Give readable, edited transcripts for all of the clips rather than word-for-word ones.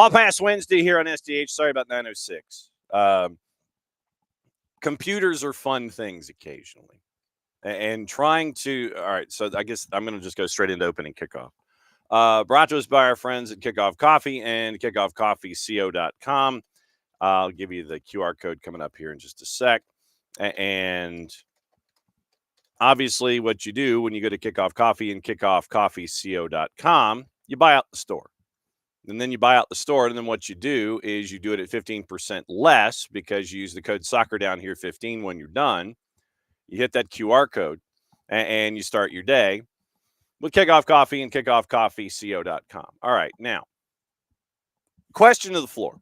All Pass Wednesday here on SDH. Sorry about 906. Computers are fun things occasionally. And trying to, all right, so I guess I'm going to just go straight into opening kickoff. Brought to us by our friends at Kickoff Coffee and kickoffcoffeeco.com. I'll give you the QR code coming up here in just a sec. And obviously what you do when you go to Kickoff Coffee and kickoffcoffeeco.com, you buy out the store. And then you buy out the store, and then what you do is you do it at 15% less because you use the code soccer down here 15 when you're done. You hit that QR code and you start your day with Kickoff Coffee and kickoffcoffeeco.com. All right, now, question to the floor.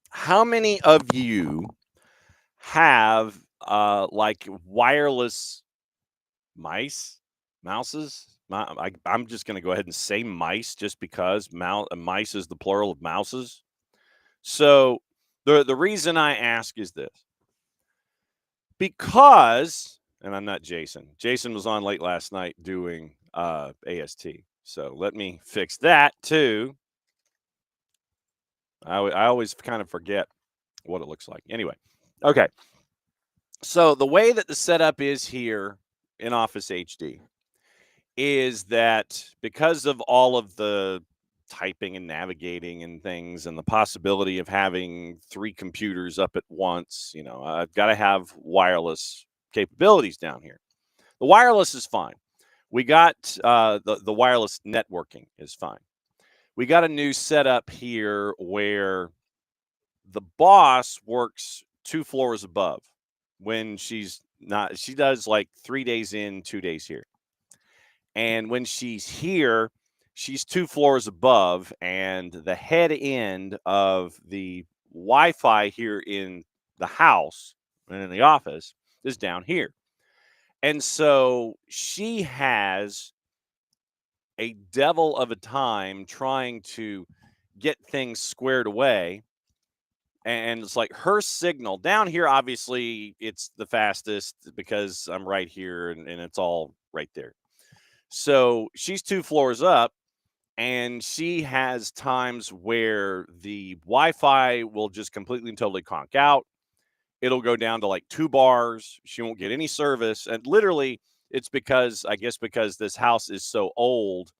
How many of you have like wireless mouses? I'm just going to go ahead and say mice just because mice is the plural of mouses. So the reason I ask is this. Because, and I'm not Jason. Jason was on late last night doing AST. So let me fix that too. I always kind of forget what it looks like. Anyway, okay. So the way that the setup is here in Office HD is that because of all of the typing and navigating and things and the possibility of having 3 computers up at once, you know, I've got to have wireless capabilities down here. The wireless is fine. We got the wireless networking is fine. We got a new setup here where the boss works 2 floors above when she's not. She does like 3 days in, 2 days here. And when she's here, she's 2 floors above, and the head end of the Wi-Fi here in the house and in the office is down here. And so she has a devil of a time trying to get things squared away. And it's like her signal down here, obviously, it's the fastest because I'm right here and it's all right there. So she's 2 floors up, and she has times where the Wi-Fi will just completely and totally conk out. It'll go down to like 2 bars. She won't get any service. And literally, it's because this house is so old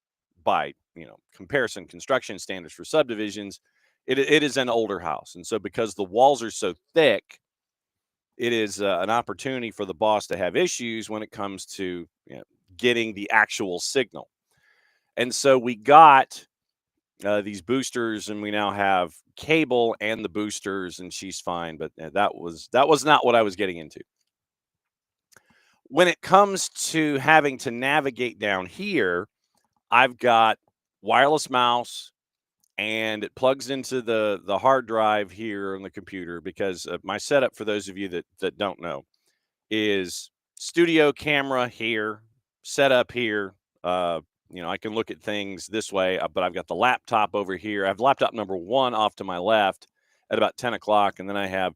by, comparison construction standards for subdivisions, it is an older house. And so because the walls are so thick, it is an opportunity for the boss to have issues when it comes to getting the actual signal. And so we got these boosters, and we now have cable and the boosters, and she's fine. But that was not what I was getting into. When it comes to having to navigate down here, I've got wireless mouse, and it plugs into the hard drive here on the computer because my setup, for those of you that don't know, is studio camera here, setup here. I can look at things this way, but I've got the laptop over here. I have laptop number 1 off to my left at about 10 o'clock. And then I have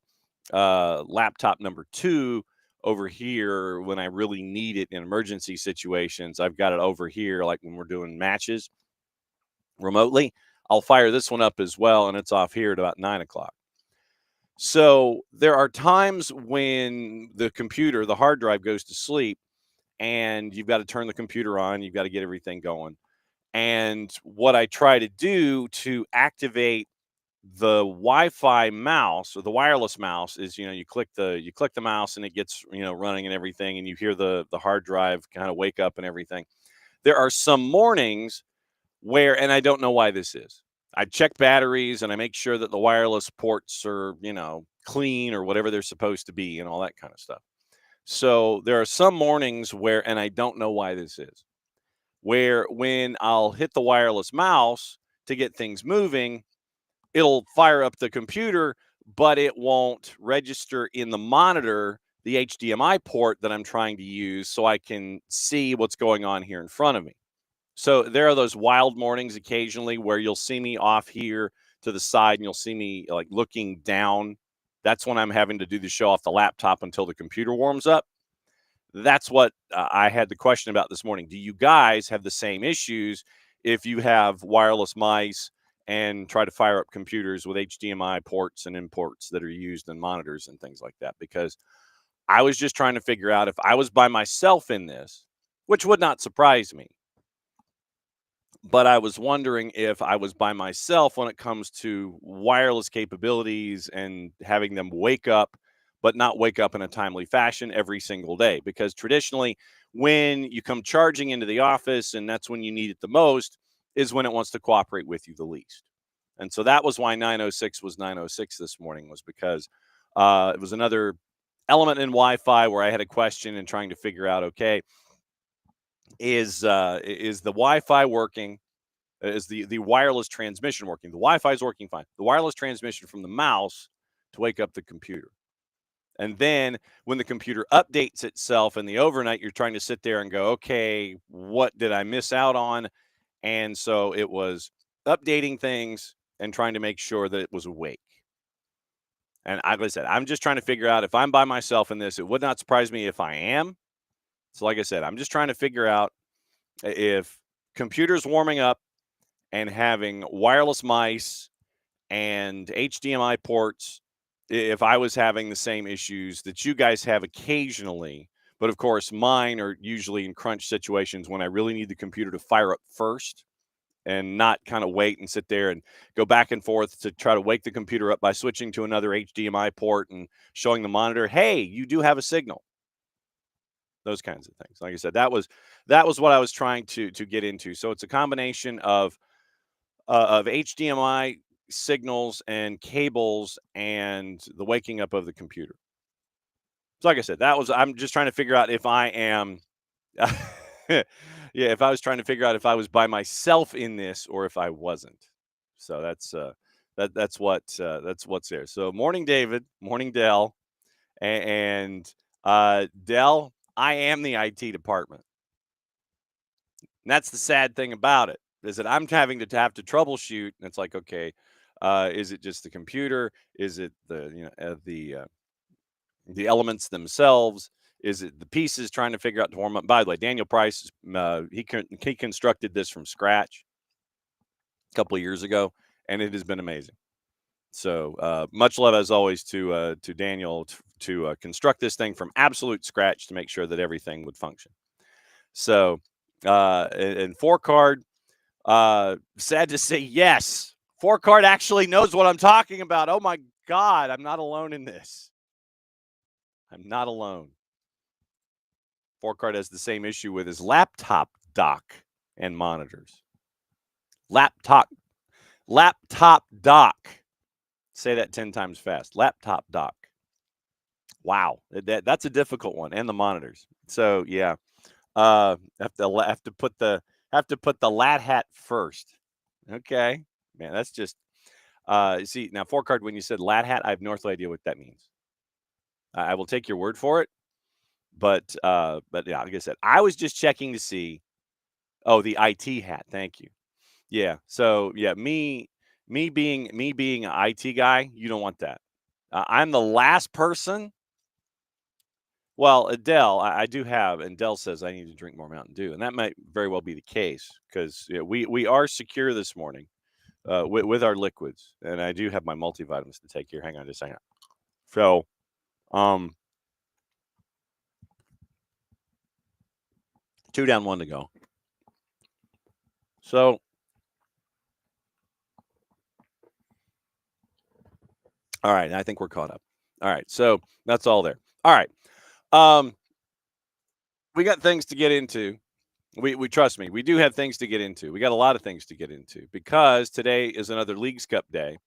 laptop number 2 over here when I really need it in emergency situations. I've got it over here, like when we're doing matches remotely. I'll fire this one up as well, and it's off here at about 9 o'clock. So there are times when the computer, the hard drive, goes to sleep, and you've got to turn the computer on. You've got to get everything going. And what I try to do to activate the Wi-Fi mouse or the wireless mouse is, you click the mouse and it gets, running and everything. And you hear the hard drive kind of wake up and everything. There are some mornings where, and I don't know why this is, I check batteries and I make sure that the wireless ports are, clean or whatever they're supposed to be and all that kind of stuff. So there are some mornings where, and I don't know why this is, where when I'll hit the wireless mouse to get things moving, it'll fire up the computer, but it won't register in the monitor the HDMI port that I'm trying to use so I can see what's going on here in front of me. So there are those wild mornings occasionally where you'll see me off here to the side and you'll see me like looking down. That's when I'm having to do the show off the laptop until the computer warms up. That's what I had the question about this morning. Do you guys have the same issues if you have wireless mice and try to fire up computers with HDMI ports and imports that are used in monitors and things like that, because I was just trying to figure out if I was by myself in this, which would not surprise me. But I was wondering if I was by myself when it comes to wireless capabilities and having them wake up, but not wake up in a timely fashion every single day. Because traditionally, when you come charging into the office and that's when you need it the most, is when it wants to cooperate with you the least. And so that was why 906 was 906 this morning, was because it was another element in Wi-Fi where I had a question and trying to figure out, okay, is the Wi-Fi working? Is the wireless transmission working? The Wi-Fi is working fine. The wireless transmission from the mouse to wake up the computer. And then when the computer updates itself in the overnight, you're trying to sit there and go, okay, what did I miss out on? And so it was updating things and trying to make sure that it was awake. And like I said, I'm just trying to figure out if I'm by myself in this. It would not surprise me if I am. So like I said, I'm just trying to figure out if computers warming up and having wireless mice and HDMI ports, if I was having the same issues that you guys have occasionally. But of course, mine are usually in crunch situations when I really need the computer to fire up first and not kind of wait and sit there and go back and forth to try to wake the computer up by switching to another HDMI port and showing the monitor, hey, you do have a signal. Those kinds of things. Like I said, that was what I was trying to get into. So it's a combination of HDMI signals and cables and the waking up of the computer. So like I said, I'm just trying to figure out if I am if I was trying to figure out if I was by myself in this or if I wasn't. So that's what's there. So morning David, morning Dell, and Dell, I am the IT department. And that's the sad thing about it, is that I'm having to have to troubleshoot. And it's like, okay, is it just the computer? Is it the elements themselves? Is it the pieces trying to figure out to warm up? By the way, Daniel Price, he constructed this from scratch a couple of years ago, and it has been amazing. So much love as always to Daniel to construct this thing from absolute scratch to make sure that everything would function. So and four card, sad to say, yes, four card actually knows what I'm talking about. Oh my God, I'm not alone in this. I'm not alone. Four card has the same issue with his laptop dock and monitors. Laptop dock. Say that 10 times fast. Laptop dock. Wow, that's a difficult one, and the monitors. So yeah, have to put the lat hat first. Okay, man, that's just see now four card. When you said lat hat, I have no idea what that means. I will take your word for it, but yeah, like I said, I was just checking to see. Oh, the IT hat. Thank you. Yeah. So yeah, me being an IT guy, you don't want that. I'm the last person. Well, Adele, I do have, and Dell says I need to drink more Mountain Dew, and that might very well be the case because we are secure this morning with our liquids, and I do have my multivitamins to take here. Hang on just a second. So, 2 down, 1 to go. So, all right, I think we're caught up. All right, so that's all there. All right, we got things to get into. We trust me, we do have things to get into. We got a lot of things to get into because today is another Leagues Cup day,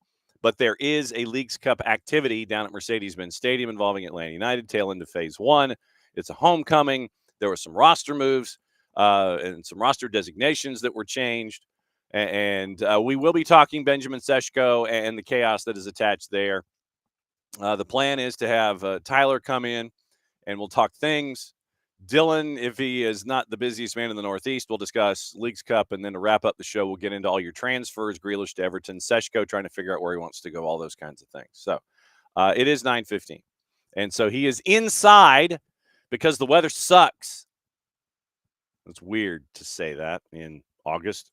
but there is a Leagues Cup activity down at Mercedes-Benz Stadium involving Atlanta United, tail into phase 1. It's a homecoming. There were some roster moves and some roster designations that were changed. And we will be talking Benjamin Seshko and the chaos that is attached there. The plan is to have Tyler come in and we'll talk things. Dylan, if he is not the busiest man in the Northeast, we'll discuss Leagues Cup. And then to wrap up the show, we'll get into all your transfers, Grealish to Everton, Seshko trying to figure out where he wants to go, all those kinds of things. So it is 9:15. And so he is inside because the weather sucks. It's weird to say that in August.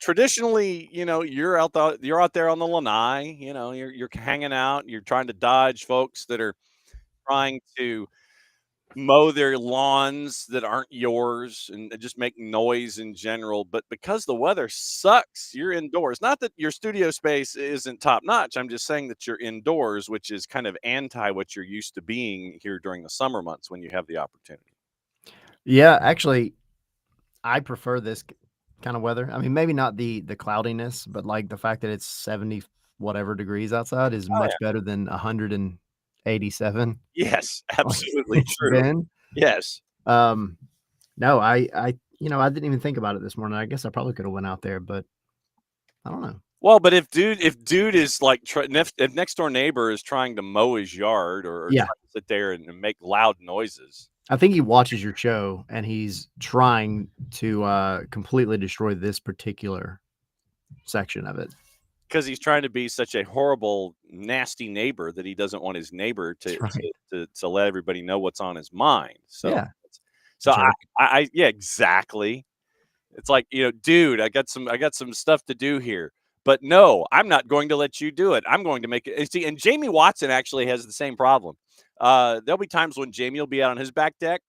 traditionally, you're out there on the lanai. You're hanging out. You're trying to dodge folks that are trying to mow their lawns that aren't yours and just make noise in general. But because the weather sucks, you're indoors. Not that your studio space isn't top notch. I'm just saying that you're indoors, which is kind of anti what you're used to being here during the summer months when you have the opportunity. Yeah, actually, I prefer this kind of weather. I mean, maybe not the cloudiness, but like the fact that it's 70 whatever degrees outside is Oh, much yeah. better than 187 Yes, like absolutely it's true. been. Yes. Um, no, I didn't even think about it this morning. I guess I probably could have went out there, but I don't know. Well, but if dude is like if next door neighbor is trying to mow his yard or Yeah. trying to sit there and make loud noises, I think he watches your show and he's trying to completely destroy this particular section of it. because he's trying to be such a horrible, nasty neighbor that he doesn't want his neighbor to That's right. to let everybody know what's on his mind. So, Yeah. so Jerk. yeah, exactly. It's like, dude, I got some stuff to do here. But no, I'm not going to let you do it. I'm going to make it. See, and Jamie Watson actually has the same problem. There'll be times when Jamie will be out on his back deck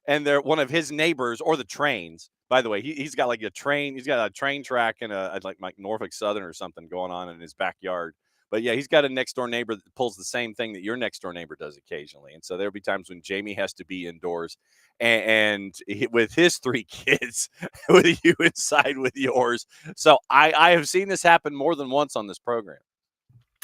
and they're one of his neighbors or the trains. By the way, he's got like a train. He's got a train track and a like Norfolk Southern or something going on in his backyard. But yeah, he's got a next door neighbor that pulls the same thing that your next door neighbor does occasionally. And so there'll be times when Jamie has to be indoors with his 3 kids, with you inside with yours. So I have seen this happen more than once on this program.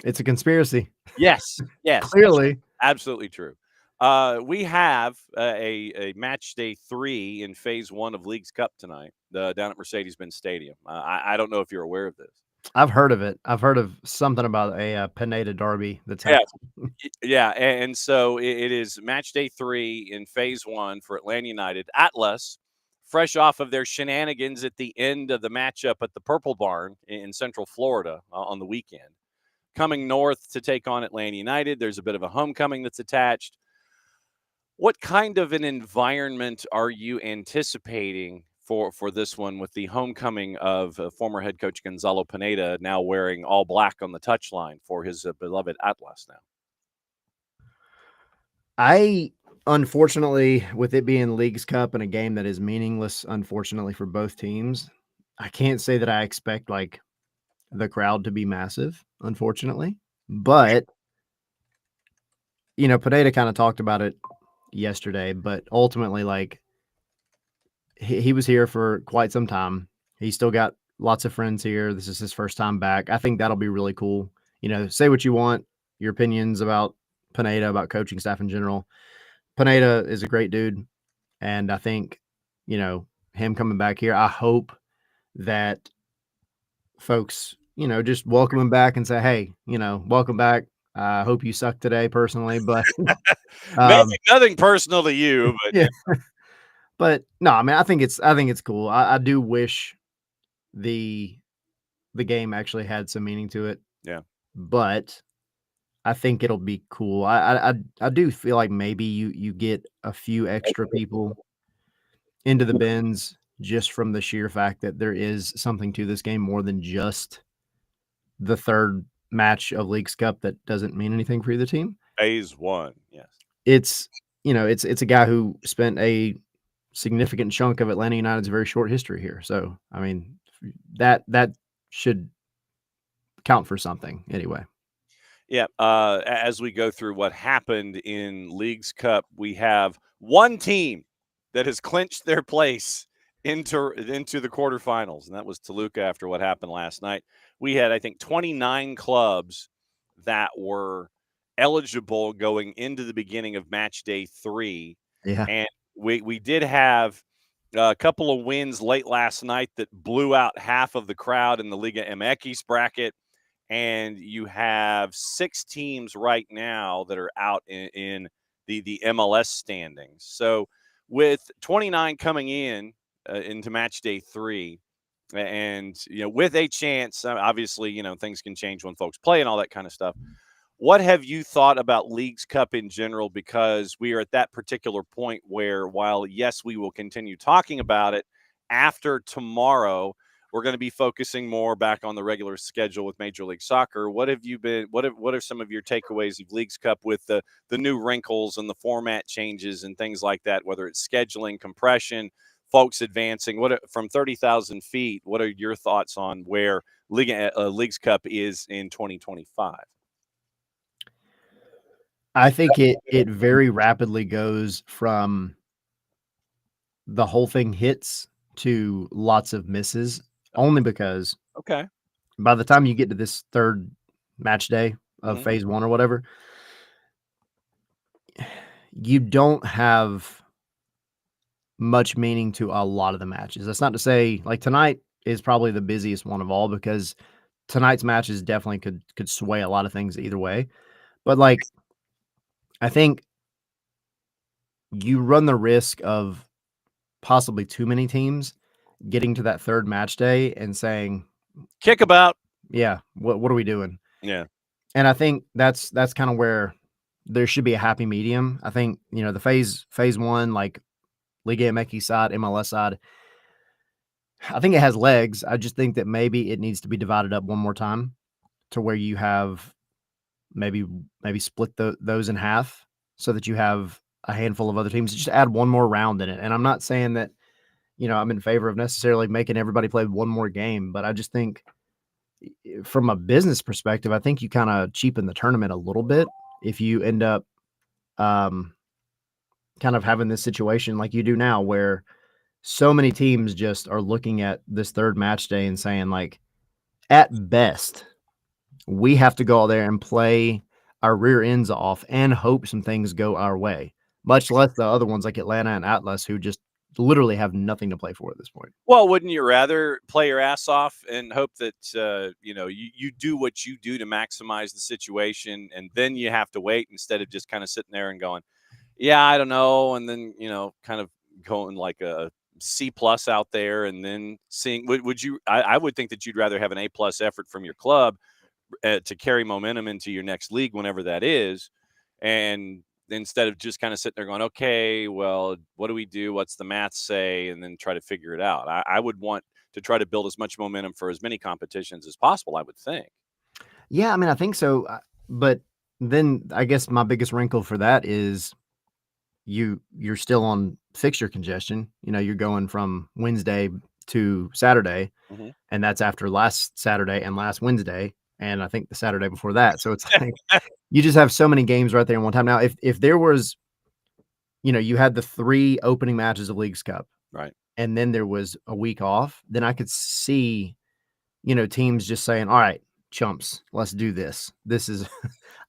It's a conspiracy. Yes, yes, Clearly. absolutely true. We have a match day 3 in phase 1 of League's Cup tonight, down at Mercedes-Benz Stadium. I don't know if you're aware of this. I've heard of it. I've heard of something about a Pineda Derby that's Yeah, happening. yeah, and so it is match day 3 in phase 1 for Atlanta United. Atlas, fresh off of their shenanigans at the end of the matchup at the Purple Barn in Central Florida on the weekend, coming north to take on Atlanta United. There's a bit of a homecoming that's attached. What kind of an environment are you anticipating for this one with the homecoming of former head coach Gonzalo Pineda now wearing all black on the touchline for his beloved Atlas now? I unfortunately, with it being League's Cup and a game that is meaningless, unfortunately for both teams, I can't say that I expect like the crowd to be massive, unfortunately. But Pineda kind of talked about it yesterday, but ultimately, like he was here for quite some time. He's still got lots of friends here. This is his first time back. I think that'll be really cool. Say what you want, your opinions about Pineda, about coaching staff in general. Pineda is a great dude. And I think, him coming back here, I hope that folks, just welcome him back and say, hey, welcome back. I hope you suck today personally, but Nothing personal to you, but yeah. But no, I mean, I think it's cool. I do wish the game actually had some meaning to it, yeah. but I think it'll be cool. I do feel like maybe you get a few extra people into the bins just from the sheer fact that there is something to this game more than just the third match of League's Cup that doesn't mean anything for either team. Phase 1, yes. It's it's a guy who spent a significant chunk of Atlanta United's very short history here. So I mean that should count for something anyway. Yeah. As we go through what happened in League's Cup, we have one team that has clinched their place into the quarterfinals, and that was Toluca after what happened last night. We had, I think, 29 clubs that were eligible going into the beginning of match day 3. Yeah. And we did have a couple of wins late last night that blew out half of the crowd in the Liga MX bracket. And you have 6 teams right now that are out in the MLS standings. So with 29 coming in into match day 3, and with a chance, obviously things can change when folks play and all that kind of stuff. What have you thought about League's Cup in general? Because we are at that particular point where, while yes, we will continue talking about it after tomorrow, we're going to be focusing more back on the regular schedule with Major League Soccer. What are some of your takeaways of Leagues Cup with the new wrinkles and the format changes and things like that, whether it's scheduling, compression, folks advancing? From 30,000 feet, what are your thoughts on where Leagues Cup is in 2025? I think it very rapidly goes from the whole thing hits to lots of misses, only because Okay. by the time you get to this third match day of phase 1 or whatever, you don't have much meaning to a lot of the matches. That's not to say, like, tonight is probably the busiest one of all, because tonight's matches definitely could sway a lot of things either way. But, like, I think you run the risk of possibly too many teams getting to that third match day and saying, Kickabout. yeah, what are we doing? Yeah. And I think that's kind of where there should be a happy medium. I think, the phase 1, like Liga MX side, MLS side, I think it has legs. I just think that maybe it needs to be divided up one more time to where you have maybe split those in half so that you have a handful of other teams. Just add one more round in it. And I'm not saying that, I'm in favor of necessarily making everybody play one more game, but I just think from a business perspective, I think you kind of cheapen the tournament a little bit if you end up kind of having this situation like you do now, where so many teams just are looking at this third match day and saying, like, at best, we have to go out there and play our rear ends off and hope some things go our way, much less the other ones like Atlanta and Atlas, who just literally have nothing to play for at this point. Well, wouldn't you rather play your ass off and hope that you do what you do to maximize the situation, and then you have to wait instead of just kind of sitting there and going, yeah, I don't know, and then kind of going like a C+ out there, and then seeing would you? I would think that you'd rather have an A+ effort from your club to carry momentum into your next league, whenever that is, and instead of just kind of sitting there going, okay, well, what do we do? What's the math say? And then try to figure it out. I would want to try to build as much momentum for as many competitions as possible, I would think. Yeah, I mean, I think so. But then I guess my biggest wrinkle for that is you're still on fixture congestion. You're going from Wednesday to Saturday, Mm-hmm. and that's after last Saturday and last Wednesday, and I think the Saturday before that. So it's like you just have so many games right there in one time. Now, if there was, you had the 3 opening matches of Leagues Cup, Right, and then there was a week off, then I could see, teams just saying, all right, chumps, let's do this. This is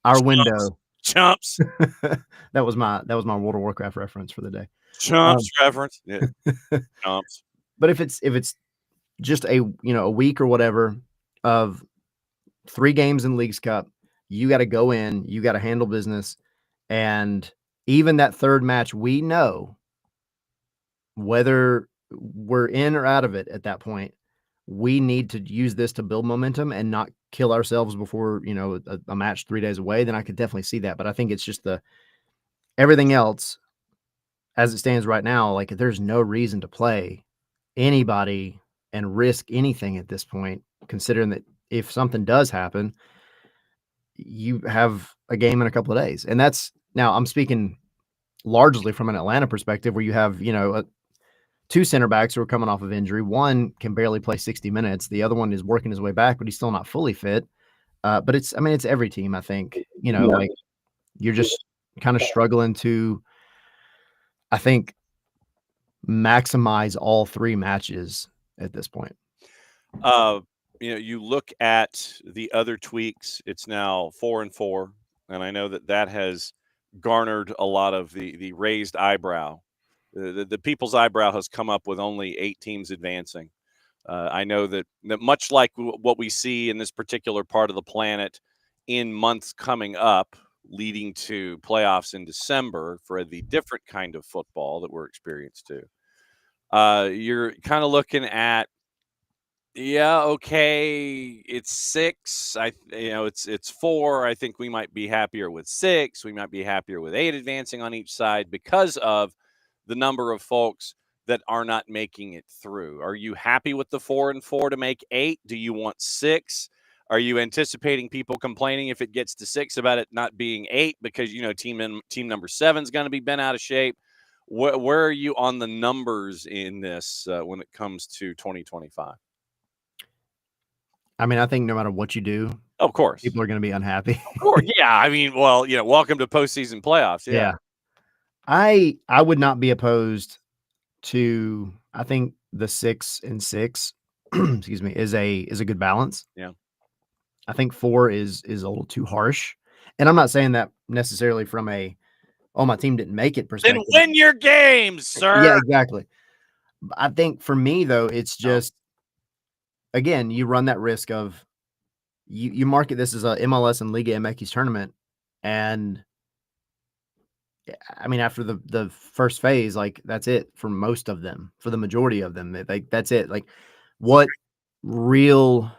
our window. chumps, That was my World of Warcraft reference for the day. chumps reference. Yeah, chumps. But if it's just a week or whatever of 3 games in Leagues Cup, you got to go in, you got to handle business, and even that third match, we know whether we're in or out of it at that point. We need to use this to build momentum and not kill ourselves before a match 3 days away. Then I could definitely see that. But I think it's just everything else as it stands right now. Like, there's no reason to play anybody and risk anything at this point, considering that if something does happen, you have a game in a couple of days. And that's, now I'm speaking largely from an Atlanta perspective, where you have, 2 center backs who are coming off of injury. One can barely play 60 minutes. The other one is working his way back, but he's still not fully fit. But it's every team, I think, like, you're just kind of struggling to, I think, maximize all 3 matches at this point. You look at the other tweaks. It's now 4-4, and I know that has garnered a lot of the raised eyebrow. The people's eyebrow has come up with only 8 teams advancing. I know that much like what we see in this particular part of the planet in months coming up, leading to playoffs in December for the different kind of football that we're experienced to. You're kind of looking at, yeah, okay, it's 6. It's 4. I think we might be happier with 6. We might be happier with 8 advancing on each side because of the number of folks that are not making it through. Are you happy with the 4-4 to make 8? Do you want 6? Are you anticipating people complaining if it gets to 6 about it not being 8 because team number 7 is going to be bent out of shape? Where are you on the numbers in this when it comes to 2025? I mean, I think no matter what you do, Of course, people are going to be unhappy. Of course, yeah. I mean, well, welcome to postseason playoffs. Yeah. I would not be opposed to. I think the 6 and 6, excuse me, is a good balance. Yeah. I think 4 is a little too harsh, and I'm not saying that necessarily from a my team didn't make it Then perspective. win your games, sir. Yeah, exactly. I think for me though, it's just again, you run that risk of you market this as a MLS and Liga MX tournament, and I mean after the first phase, like that's it for most of them, for the majority of them, like that's it. Like, what real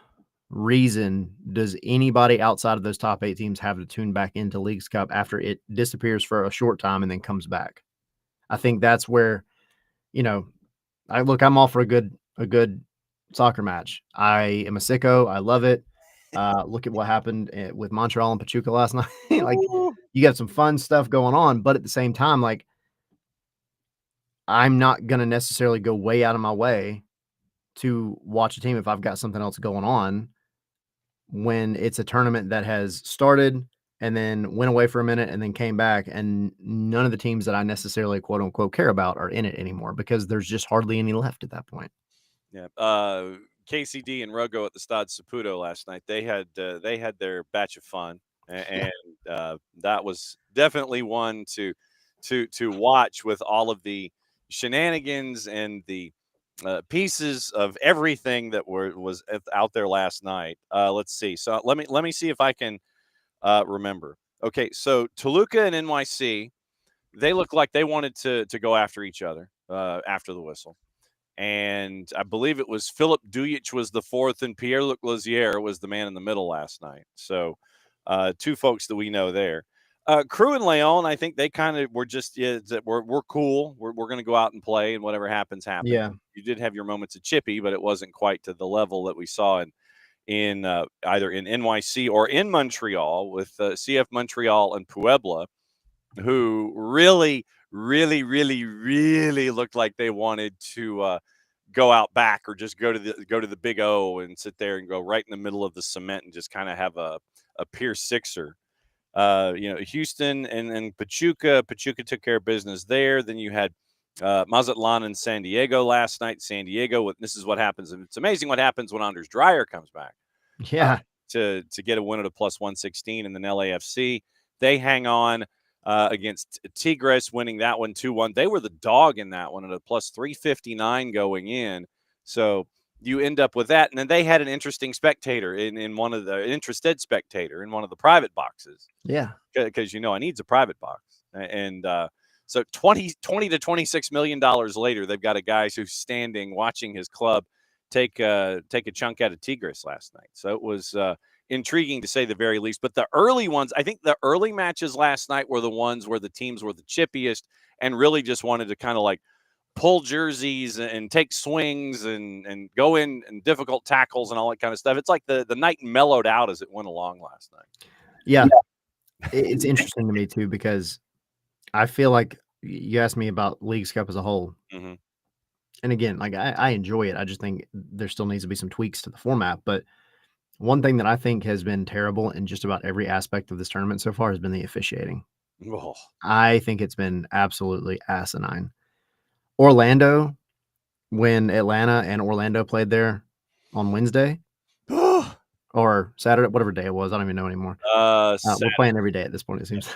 reason does anybody outside of those top 8 teams have to tune back into Leagues Cup after it disappears for a short time and then comes back? I think that's where, I'm all for a good soccer match. I am a sicko. I love it. Look at what happened with Montreal and Pachuca last night. Like, you got some fun stuff going on, but at the same time, like, I'm not gonna necessarily go way out of my way to watch a team if I've got something else going on when it's a tournament that has started and then went away for a minute and then came back, and none of the teams that I necessarily quote unquote care about are in it anymore because there's just hardly any left at that point. Yeah. KCD and Rogo at the Stade Saputo last night. They had their batch of fun, and that was definitely one to watch with all of the shenanigans and the pieces of everything that was out there last night. Let's see. So let me see if I can remember. Okay, so Toluca and NYC, they look like they wanted to go after each other after the whistle. And I believe it was Philip Dujic was the 4th, and Pierre-Luc Lazier was the man in the middle last night. So 2 folks that we know there. Crew and Leon, I think they kind of were just we're cool. We're going to go out and play, and whatever happens, happens. Yeah. You did have your moments of chippy, but it wasn't quite to the level that we saw in either in NYC or in Montreal with CF Montreal and Puebla, who really looked like they wanted to go out back or just go to the Big O and sit there and go right in the middle of the cement and just kind of have a Pier Sixer. Houston and Pachuca. Pachuca took care of business there. Then you had Mazatlan and San Diego last night. San Diego, this is what happens. And it's amazing what happens when Anders Dreyer comes back. Yeah. To get a win at a +116, and then LAFC, they hang on against Tigres, winning that one 2-1. They were the dog in that one at a +359 going in. So you end up with that. And then they had an interesting spectator in one of the interested spectator in one of the private boxes. Yeah. Because, I needs a private box. And so $20 to $26 million later, they've got a guy who's standing watching his club take a chunk out of Tigres last night. So it was intriguing to say the very least. But the early ones, I think the early matches last night were the ones where the teams were the chippiest and really just wanted to kind of like pull jerseys and take swings and go in and difficult tackles and all that kind of stuff. It's like the night mellowed out as it went along last night. Yeah. It's interesting to me too, because I feel like you asked me about Leagues Cup as a whole. Mm-hmm. And again, like I enjoy it. I just think there still needs to be some tweaks to the format. But one thing that I think has been terrible in just about every aspect of this tournament so far has been the officiating. Oh. I think it's been absolutely asinine. Orlando, when Atlanta and Orlando played there on Wednesday or Saturday, whatever day it was, I don't even know anymore. We're playing every day at this point, it seems.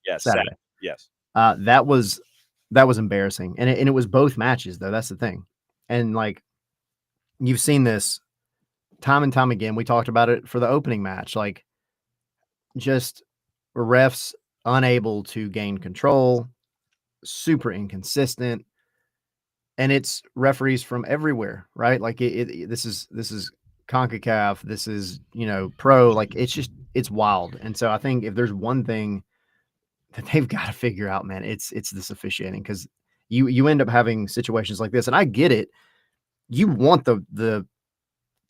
Yes, Saturday. Yes. That was embarrassing, and it was both matches though. That's the thing, and like you've seen this time and time again. We talked about it for the opening match, like just refs unable to gain control, super inconsistent, and it's referees from everywhere, right? Like this is CONCACAF, this is pro, like it's wild. And so I think if there's one thing that they've got to figure out, man, it's this officiating, because you end up having situations like this, and I get it. You want the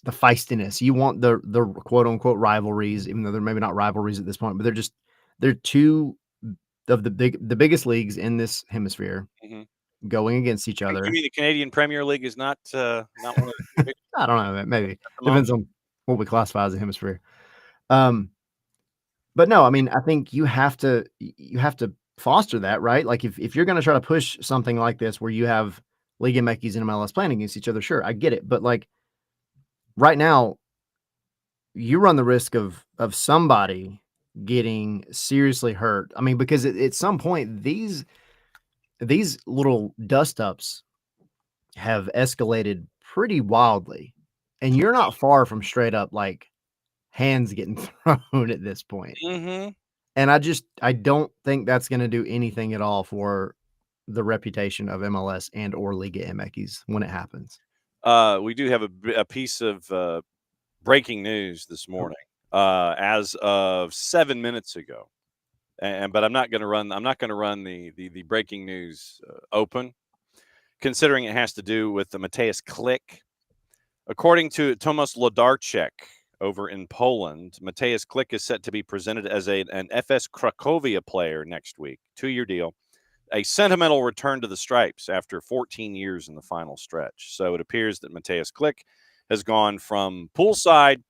feistiness. You want the quote unquote rivalries, even though they're maybe not rivalries at this point, but they're two of the biggest leagues in this hemisphere going against each other. You mean the Canadian Premier League is not one of the big I don't know, maybe at the depends moment? on what we classify as a hemisphere. But no, I mean, I think you have to foster that, right? Like if you're going to try to push something like this where you have Liga MX and MLS playing against each other, sure, I get it. But like right now, you run the risk of somebody getting seriously hurt. I mean, because at some point these little dust ups have escalated pretty wildly, and you're not far from straight up like hands getting thrown at this point. Mm-hmm. And I don't think that's going to do anything at all for the reputation of MLS and or Liga MX when it happens. We do have a piece of breaking news this morning, as of 7 minutes ago, but I'm not going to run. I'm not going to run the breaking news open, considering it has to do with the Mateusz Klich. According to Tomasz Lodarczyk over in Poland, Mateusz Klich is set to be presented as an FS Cracovia player next week, 2-year deal. A sentimental return to the stripes after 14 years in the final stretch. So it appears that Mateusz Klich has gone from poolside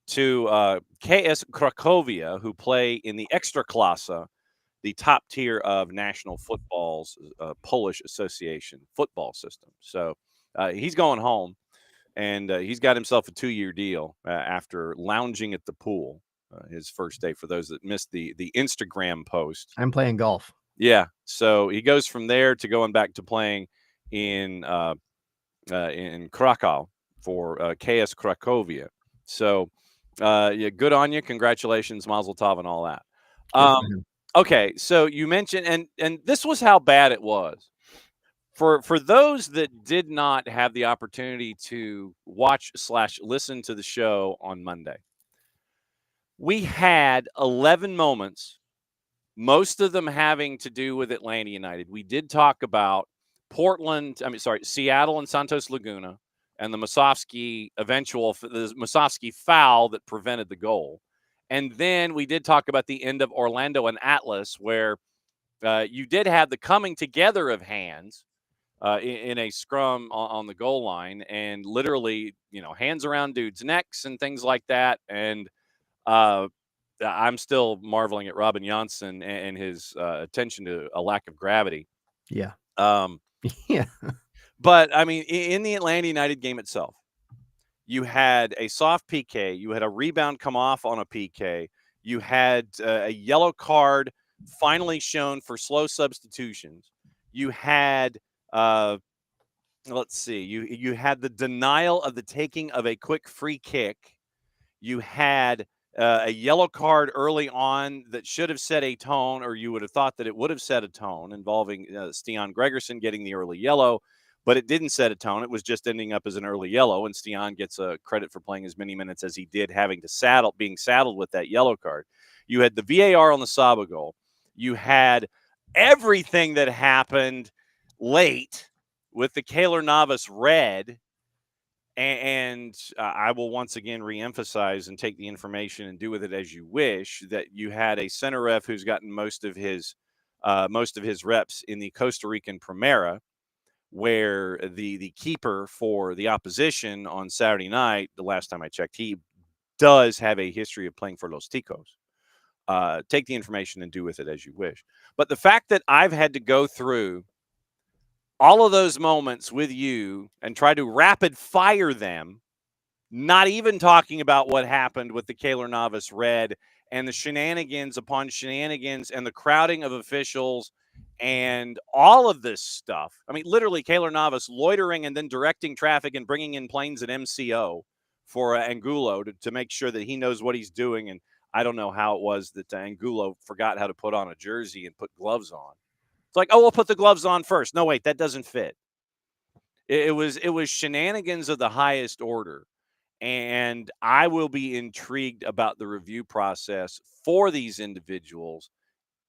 to KS Cracovia, who play in the Ekstraklasa, the top tier of national football's Polish association football system. So he's going home, and he's got himself a 2-year deal after lounging at the pool his first day. For those that missed the Instagram post, I'm playing golf. yeah. So he goes from there to going back to playing in Krakow for KS Cracovia. So yeah, good on you. Congratulations, Mazel Tov, and all that. Good for him. Okay, so you mentioned, and this was how bad it was. For those that did not have the opportunity to watch/listen to the show on Monday, we had 11 moments, most of them having to do with Atlanta United. We did talk about Seattle and Santos Laguna, and the Musovski foul that prevented the goal. And then we did talk about the end of Orlando and Atlas, where you did have the coming together of hands in a scrum on the goal line, and literally, hands around dudes' necks and things like that. And I'm still marveling at Robin Janssen and his attention to a lack of gravity. Yeah. Yeah. But I mean, in the Atlanta United game itself, you had a soft PK, you had a rebound come off on a PK, you had a yellow card finally shown for slow substitutions. You had let's see, you had the denial of the taking of a quick free kick. You had a yellow card early on that should have set a tone, or you would have thought that it would have set a tone, involving Stian Gregerson getting the early yellow, but it didn't set a tone. It was just ending up as an early yellow, and Stian gets a credit for playing as many minutes as he did, being saddled with that yellow card. You had the VAR on the Saba goal. You had everything that happened late with the Keylor Navas red. And I will once again reemphasize and take the information and do with it as you wish, that you had a center ref who's gotten most of his reps in the Costa Rican Primera, where the keeper for the opposition on Saturday night, the last time I checked, he does have a history of playing for Los Ticos. Take the information and do with it as you wish. But the fact that I've had to go through all of those moments with you and try to rapid fire them, not even talking about what happened with the Keylor Navas red and the shenanigans upon shenanigans and the crowding of officials and all of this stuff. I mean, literally Keylor Navas loitering and then directing traffic and bringing in planes at MCO for Angulo to make sure that he knows what he's doing. And I don't know how it was that Angulo forgot how to put on a jersey and put gloves on. It's like, oh, we'll put the gloves on first. No, wait, that doesn't fit. It was shenanigans of the highest order. And I will be intrigued about the review process for these individuals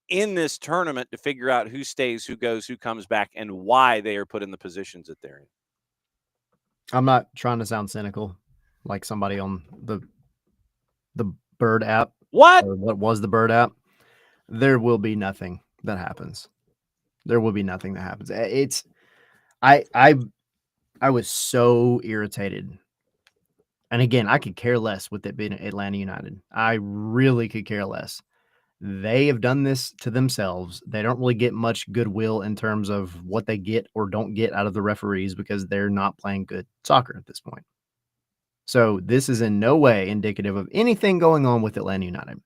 in this tournament to figure out who stays, who goes, who comes back, and why they are put in the positions that they're in. I'm not trying to sound cynical, like somebody on the Bird app. What? Or what was the Bird app? There will be nothing that happens. There will be nothing that happens. It's I was so irritated. And again, I could care less with it being Atlanta United. I really could care less. They have done this to themselves. They don't really get much goodwill in terms of what they get or don't get out of the referees because they're not playing good soccer at this point. So this is in no way indicative of anything going on with Atlanta United.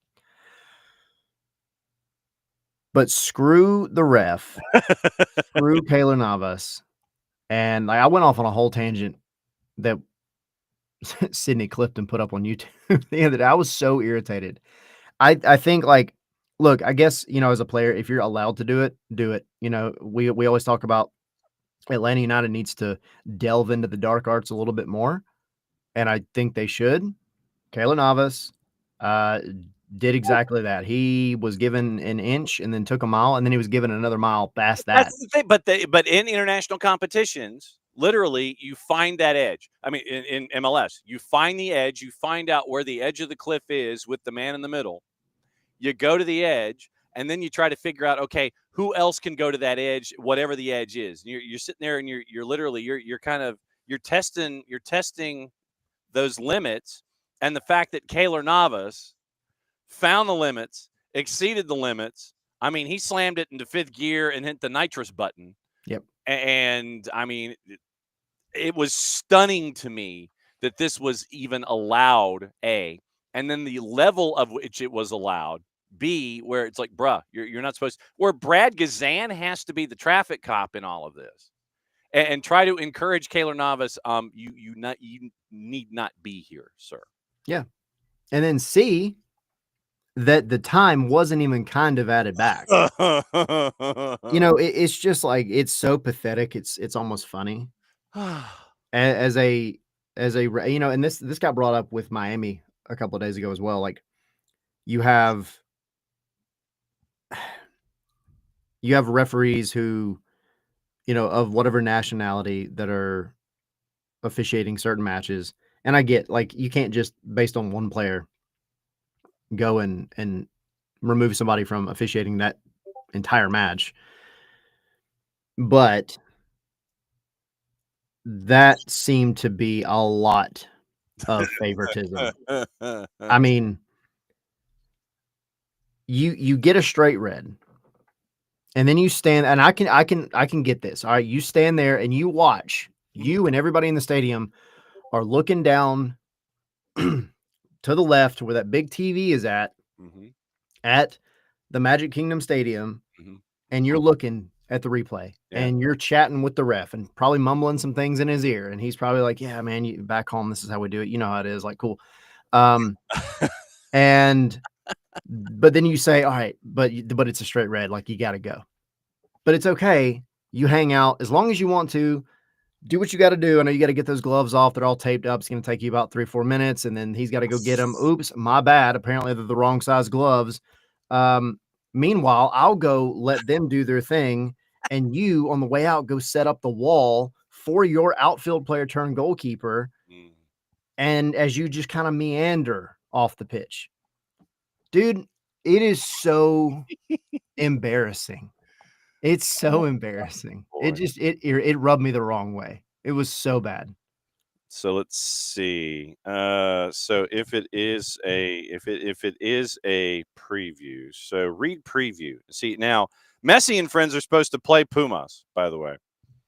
But screw the ref, screw Keylor Navas. And I went off on a whole tangent that Sydney clipped and put up on YouTube the other day. I was so irritated. I think, like, look, I guess, as a player, if you're allowed to do it, do it. We always talk about Atlanta United needs to delve into the dark arts a little bit more, and I think they should. Keylor Navas did exactly that. He was given an inch and then took a mile, and then he was given another mile past that. That's the thing. But in international competitions, literally, you find that edge. I mean, in MLS, you find the edge. You find out where the edge of the cliff is with the man in the middle. You go to the edge, and then you try to figure out, okay, who else can go to that edge, whatever the edge is. You're sitting there, and you're literally you're testing those limits, and the fact that Keylor Navas found the limits, exceeded the limits. I mean, he slammed it into fifth gear and hit the nitrous button. Yep. And I mean, it was stunning to me that this was even allowed, A, and then the level of which it was allowed, B, where it's like, bruh, you're not supposed to, where Brad Gazan has to be the traffic cop in all of this and try to encourage Keylor Navas. You need not be here, sir. Yeah. And then C, that the time wasn't even kind of added back. It's just like, it's so pathetic. It's almost funny. as a, and this got brought up with Miami a couple of days ago as well. Like, you have referees who, of whatever nationality that are officiating certain matches. And I get, like, you can't just based on one player go and remove somebody from officiating that entire match. But that seemed to be a lot of favoritism. I mean, you get a straight red, and then you stand, and I can get this. All right, you stand there and you watch. You and everybody in the stadium are looking down to the left where that big TV is at the Magic Kingdom Stadium, and you're looking at the replay, and you're chatting with the ref and probably mumbling some things in his ear, and he's probably like, "Yeah, man, you back home, this is how we do it. You know how it is." Like, cool. And but then you say, "All right, but it's a straight red. Like, you got to go." But it's okay. You hang out as long as you want to. Do what you got to do. I know you got to get those gloves off. They're all taped up. It's going to take you about 3 or 4 minutes, and then he's got to go get them. Oops, my bad. Apparently, they're the wrong size gloves. Meanwhile, I'll go let them do their thing, and you, on the way out, go set up the wall for your outfield player turned goalkeeper. And as you just kind of meander off the pitch, dude, it is so embarrassing. It's so embarrassing. It rubbed me the wrong way. It was so bad. So let's see. So if it is a preview, so read preview. See, now Messi and friends are supposed to play Pumas, by the way.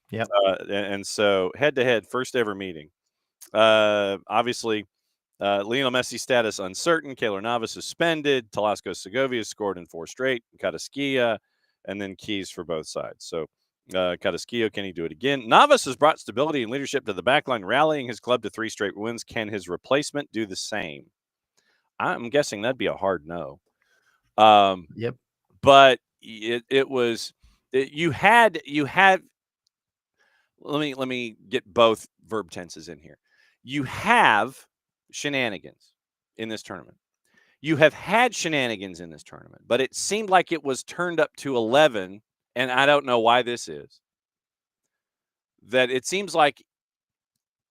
Yep. And so head to head, first ever meeting. Obviously, Lionel Messi status uncertain. Keylor Navas suspended. Talasco Segovia scored in 4 straight. Carrasquilla, and then keys for both sides. So Carrasquillo, can he do it again? Navas has brought stability and leadership to the backline, rallying his club to 3 straight wins. Can his replacement do the same? I'm guessing that'd be a hard no. Yep. But it was you had. Let me get both verb tenses in here. You have shenanigans in this tournament. you have had shenanigans in this tournament, but it seemed like it was turned up to 11, and I don't know why this is. That it seems like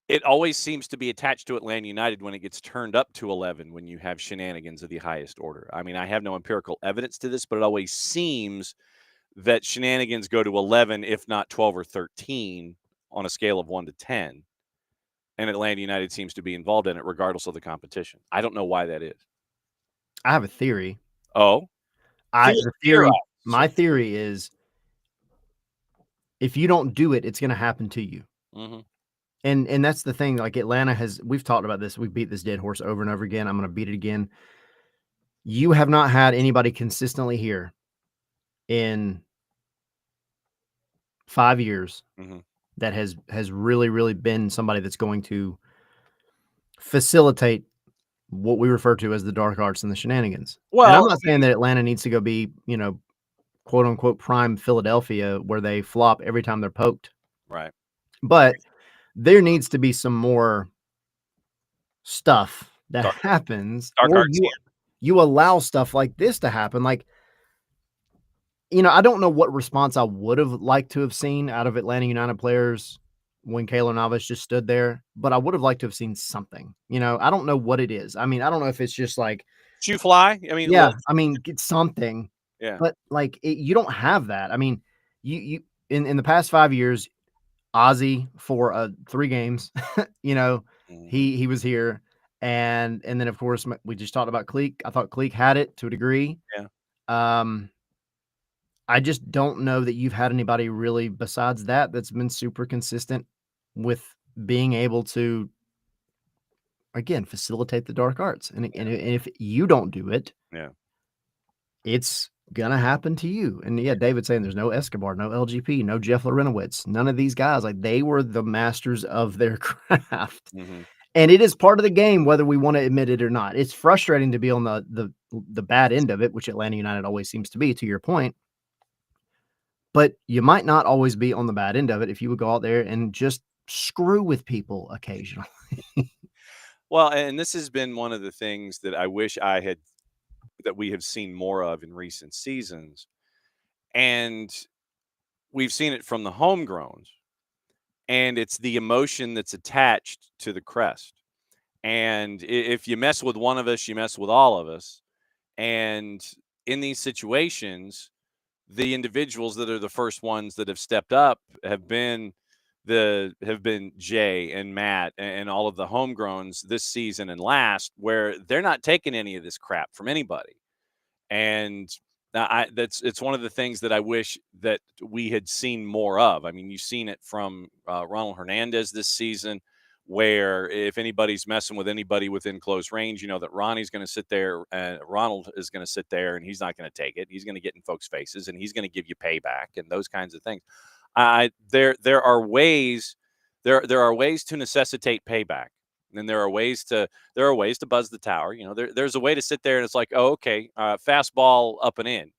it always seems to be attached to Atlanta United when it gets turned up to 11 when you have shenanigans of the highest order. I mean, I have no empirical evidence to this, but it always seems that shenanigans go to 11, if not 12 or 13 on a scale of 1 to 10. And Atlanta United seems to be involved in it regardless of the competition. I don't know why that is. I have a theory. Oh? My theory is if you don't do it, it's going to happen to you. Mm-hmm. And that's the thing. Like Atlanta we've talked about this. We beat this dead horse over and over again. I'm going to beat it again. You have not had anybody consistently here in 5 years that has really, really been somebody that's going to facilitate what we refer to as the dark arts and the shenanigans. Well, and I'm not saying that Atlanta needs to go be, quote unquote prime Philadelphia where they flop every time they're poked. Right. But there needs to be some more stuff that happens. Or you allow stuff like this to happen. Like, I don't know what response I would have liked to have seen out of Atlanta United players when Keylor Navas just stood there, but I would have liked to have seen something. I don't know what it is. I mean, I don't know if it's just like shoe fly. I mean, yeah, I mean, get something. Yeah, but like you don't have that. I mean, you in the past 5 years, Ozzy for 3 games, he was here, and then of course we just talked about Cleek. I thought Cleek had it to a degree. Yeah. I just don't know that you've had anybody really besides that's been super consistent with being able to, again, facilitate the dark arts. And if you don't do it, it's going to happen to you. And yeah, David's saying there's no Escobar, no LGP, no Jeff Larinowitz. None of these guys, like they were the masters of their craft. And it is part of the game, whether we want to admit it or not. It's frustrating to be on the bad end of it, which Atlanta United always seems to be, to your point. But you might not always be on the bad end of it if you would go out there and just screw with people occasionally. Well, and this has been one of the things that I wish that we have seen more of in recent seasons. And we've seen it from the homegrowns. And it's the emotion that's attached to the crest. And if you mess with one of us, you mess with all of us. And in these situations, the individuals that are the first ones that have stepped up have been Jay and Matt and all of the homegrowns this season and last, where they're not taking any of this crap from anybody. And it's one of the things that I wish that we had seen more of. I mean, you've seen it from Ronald Hernandez this season, where if anybody's messing with anybody within close range, that Ronnie's going to sit there and Ronald is going to sit there and he's not going to take it. He's going to get in folks' faces and he's going to give you payback and those kinds of things. There are ways to necessitate payback, and there are ways to buzz the tower. There's a way to sit there and it's like, oh, okay, fastball up and in.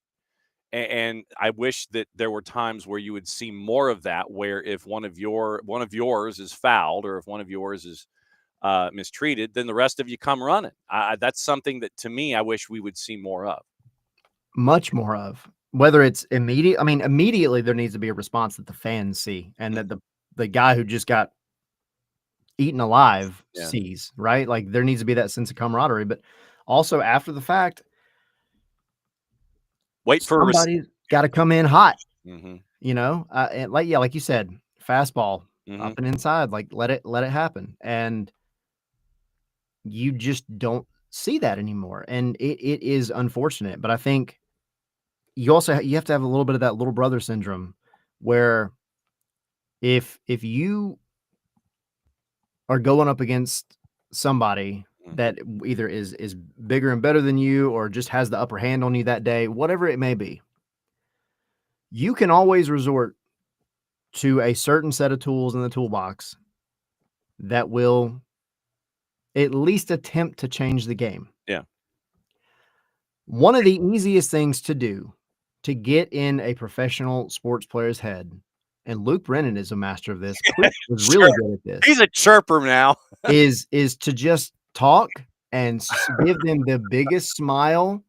And I wish that there were times where you would see more of that, where if one of yours is fouled or if one of yours is mistreated, then the rest of you come running. That's something that, to me, I wish we would see more of. Much more of. Whether it's immediate, I mean, immediately there needs to be a response that the fans see and that the guy who just got eaten alive sees, right? Like there needs to be that sense of camaraderie, but also after the fact, somebody's got to come in hot, and like you said, fastball up and inside, like let it happen. And you just don't see that anymore. And it is unfortunate, but I think you have to have a little bit of that little brother syndrome where if you are going up against somebody that either is bigger and better than you or just has the upper hand on you that day, whatever it may be, you can always resort to a certain set of tools in the toolbox that will at least attempt to change the game. Yeah. One of the easiest things to do to get in a professional sports player's head, and Luke Brennan is a master of this. Cliff was really good at this. He's a chirper now. is to just talk and give them the biggest smile.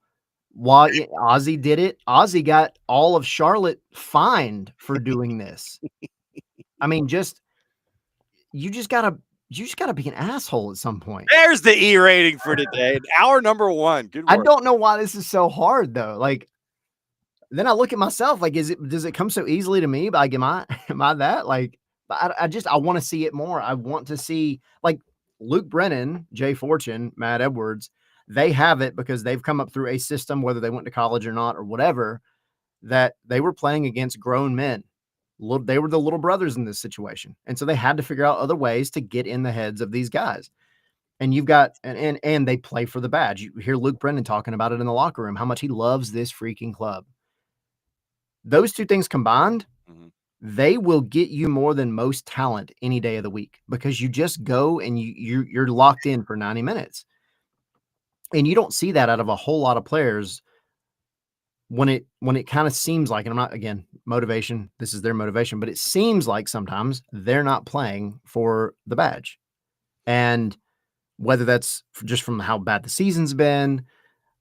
While Ozzy did it, Ozzy got all of Charlotte fined for doing this. I mean, you just gotta be an asshole at some point. There's the E rating for today. Hour number 1. Good I work. don't know why this is so hard though. Like, then I look at myself like, does it come so easily to me? Like, am I that? Like, I want to see it more. I want to see, like, Luke Brennan, Jay Fortune, Matt Edwards. They have it because they've come up through a system, whether they went to college or not or whatever, that they were playing against grown men. They were the little brothers in this situation, and so they had to figure out other ways to get in the heads of these guys. And you've got and they play for the badge. You hear Luke Brennan talking about it in the locker room, how much he loves this freaking club. Those two things combined, they will get you more than most talent any day of the week, because you just go and you're locked in for 90 minutes. And you don't see that out of a whole lot of players when it kind of seems like, and I'm not, again, motivation, this is their motivation, but it seems like sometimes they're not playing for the badge. And whether that's just from how bad the season's been,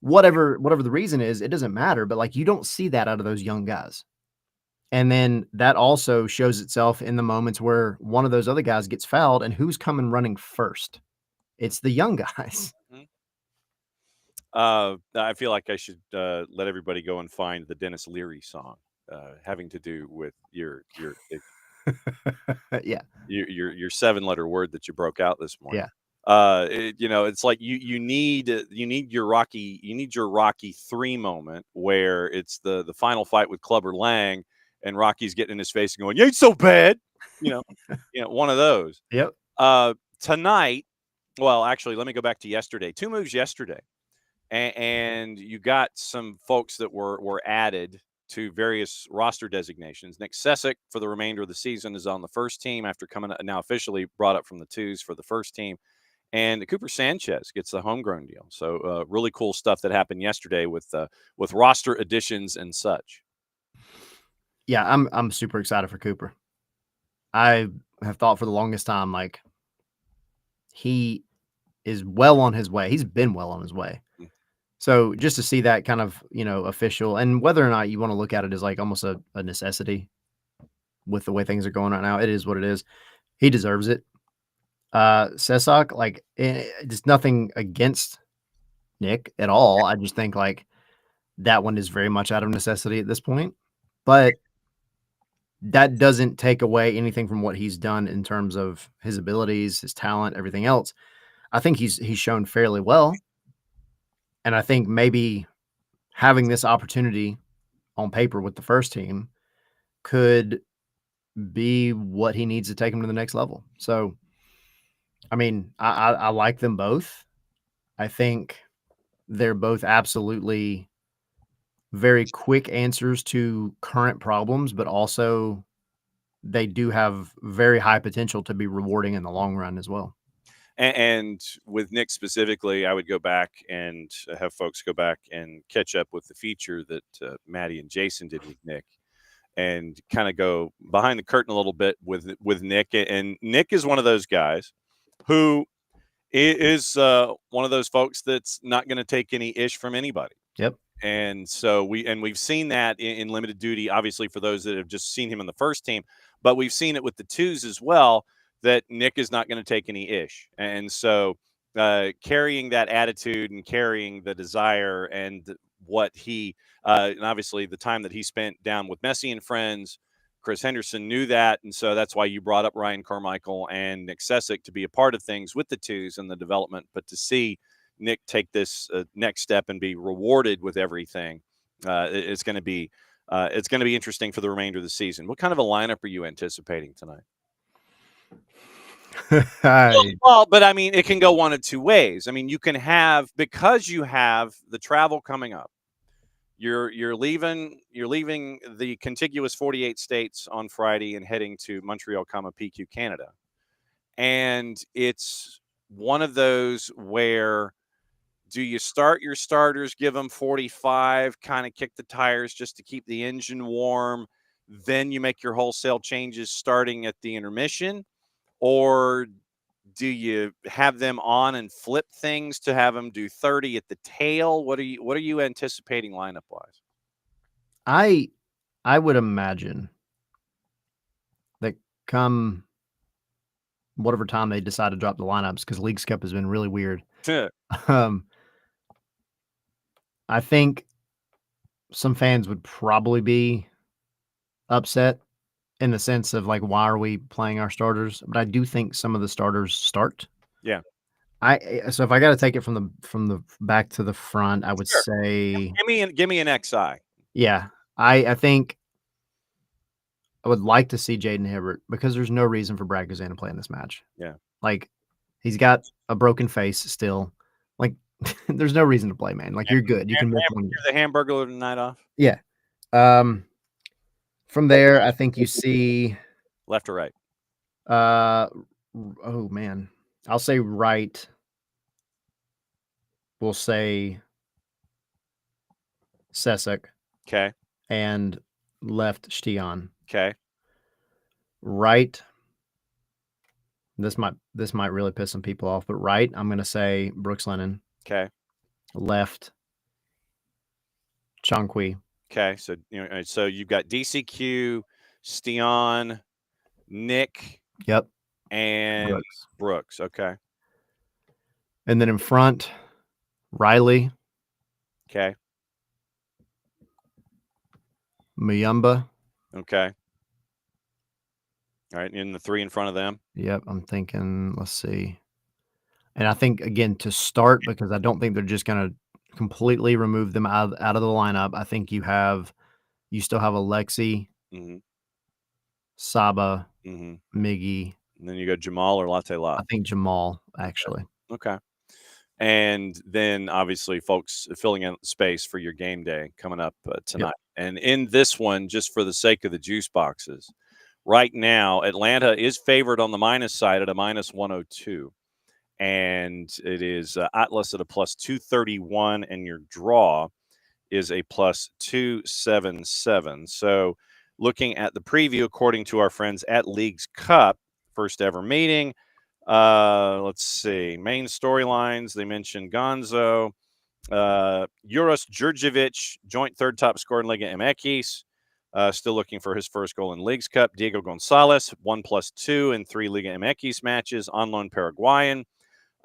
whatever the reason is, it doesn't matter. But like, you don't see that out of those young guys. And then that also shows itself in the moments where one of those other guys gets fouled, and who's coming running first? It's the young guys. I feel like I should let everybody go and find the Dennis Leary song having to do with your Yeah. your 7-letter word that you broke out this morning. Yeah. It's like you need your Rocky 3 moment where it's the final fight with Clubber Lang, and Rocky's getting in his face and going, "You ain't so bad," one of those. Yep. Tonight, well, actually, let me go back to yesterday. 2 moves yesterday, and you got some folks that were added to various roster designations. Nick Sessick for the remainder of the season is on the first team after coming now officially brought up from the 2s for the first team. And Cooper Sanchez gets the homegrown deal. So really cool stuff that happened yesterday with roster additions and such. Yeah, I'm super excited for Cooper. I have thought for the longest time, like, he is well on his way. He's been well on his way. So just to see that kind of, official, and whether or not you want to look at it as like almost a necessity with the way things are going right now, it is what it is. He deserves it. Sesak, like, just nothing against Nick at all. I just think like that one is very much out of necessity at this point, but that doesn't take away anything from what he's done in terms of his abilities, his talent, everything else. I think he's shown fairly well. And I think maybe having this opportunity on paper with the first team could be what he needs to take him to the next level. So, I mean, I like them both. I think they're both absolutely very quick answers to current problems, but also they do have very high potential to be rewarding in the long run as well. And with Nick specifically, I would go back and have folks go back and catch up with the feature that Maddie and Jason did with Nick, and kind of go behind the curtain a little bit with Nick. And Nick is one of those guys who is one of those folks that's not going to take any ish from anybody. Yep. And so we've seen that in limited duty, obviously, for those that have just seen him in the first team, but we've seen it with the 2s as well, that Nick is not going to take any ish. And so carrying that attitude and carrying the desire and what he, and obviously the time that he spent down with Messi and friends, Chris Henderson knew that. And so that's why you brought up Ryan Carmichael and Nick Sessick to be a part of things with the 2s and the development. But to see Nick take this next step and be rewarded with everything, it's going to be interesting for the remainder of the season. What kind of a lineup are you anticipating tonight? Well, but I mean, it can go one of two ways. I mean, you can have, because you have the travel coming up, you're leaving the contiguous 48 states on Friday and heading to Montreal, PQ, Canada. And it's one of those where, do you start your starters, give them 45, kind of kick the tires just to keep the engine warm, then you make your wholesale changes starting at the intermission? Or Do you have them on and flip things to have them do 30 at the tail? What are you anticipating lineup wise? I would imagine that come whatever time they decide to drop the lineups, because Leagues Cup has been really weird. Um, I think some fans would probably be upset in the sense of like, why are we playing our starters? But I do think some of the starters start. Yeah. So if I got to take it from the back to the front, I would Sure. say, Give me an XI. yeah, I think I would like to see Jaden Hibbert, because there's no reason for Brad Guzan to play in this match. Yeah. Like, he's got a broken face still. Like, there's no reason to play, man. Like, you're good. You can miss one game. The Hamburger night off. Yeah. From there, I think you see left or right. Oh man, I'll say right. We'll say Sesek. Okay. And left Stian. Okay. Right. This might really piss some people off, but right, I'm gonna say Brooks Lennon. Okay. Left Chankwi. Okay. So so you've got DCQ, Stian, Nick. Yep. And Brooks. Okay. And then in front, Riley. Okay. Muyumba. Okay. All right. And the three in front of them. Yep. I'm thinking, let's see. And I think, again, to start, because I don't think they're just going to completely remove them out of the lineup. I think you still have Alexi, Saba, Miggy. And then you go Jamal or Latte Lot. I think Jamal, actually. Okay. And then obviously folks filling in space for your game day coming up tonight. Yep. And in this one, just for the sake of the juice boxes, right now, Atlanta is favored on the minus side at a minus 102. And it is Atlas at a plus 231, and your draw is a plus 277. So looking at the preview, according to our friends at Leagues Cup, first ever meeting, let's see. Main storylines, they mentioned Gonzo, Uros Djurdjevic, joint third top scorer in Liga MX, still looking for his first goal in Leagues Cup. Diego Gonzalez, 1+2 in 3 Liga MX matches, on loan Paraguayan.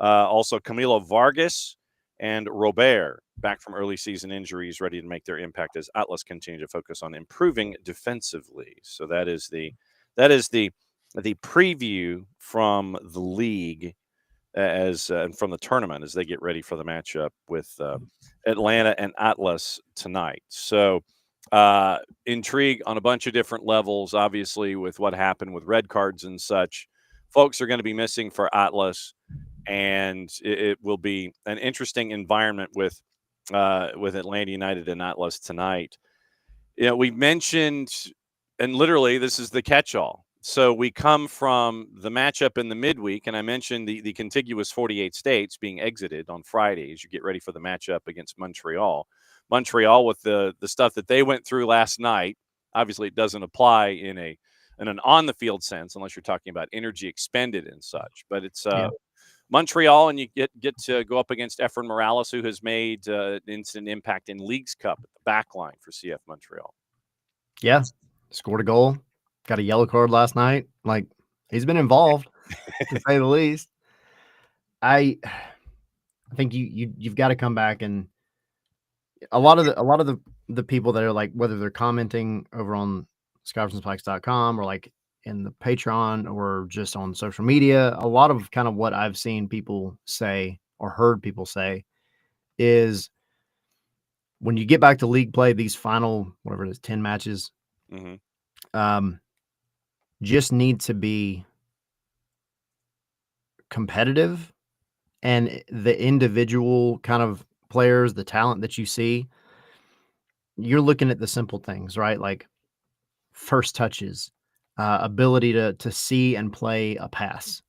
Also Camilo Vargas and Robert, back from early season injuries, ready to make their impact as Atlas continue to focus on improving defensively. So that is the preview from the league as from the tournament as they get ready for the matchup with Atlanta and Atlas tonight. So intrigue on a bunch of different levels, obviously, with what happened with red cards and such. Folks are going to be missing for Atlas, and it will be an interesting environment with Atlanta United and Atlas tonight. We mentioned, and literally this is the catch-all. So we come from the matchup in the midweek, and I mentioned the contiguous 48 states being exited on Friday as you get ready for the matchup against Montreal. Montreal, with the stuff that they went through last night, obviously it doesn't apply in an on-the-field sense unless you're talking about energy expended and such. But it's Montreal, and you get to go up against Efren Morales, who has made instant impact in Leagues Cup at the back line for CF Montreal. Yeah, scored a goal, got a yellow card last night. Like, he's been involved, to say the least. I think you've got to come back, and a lot of the people that are like, whether they're commenting over on scarvesandspikes.com or like in the Patreon or just on social media, a lot of kind of what I've seen people say or heard people say is when you get back to league play, these final, whatever it is, 10 matches, just need to be competitive, and the individual kind of players, the talent that you see, you're looking at the simple things, right? Like first touches, ability to see and play a pass,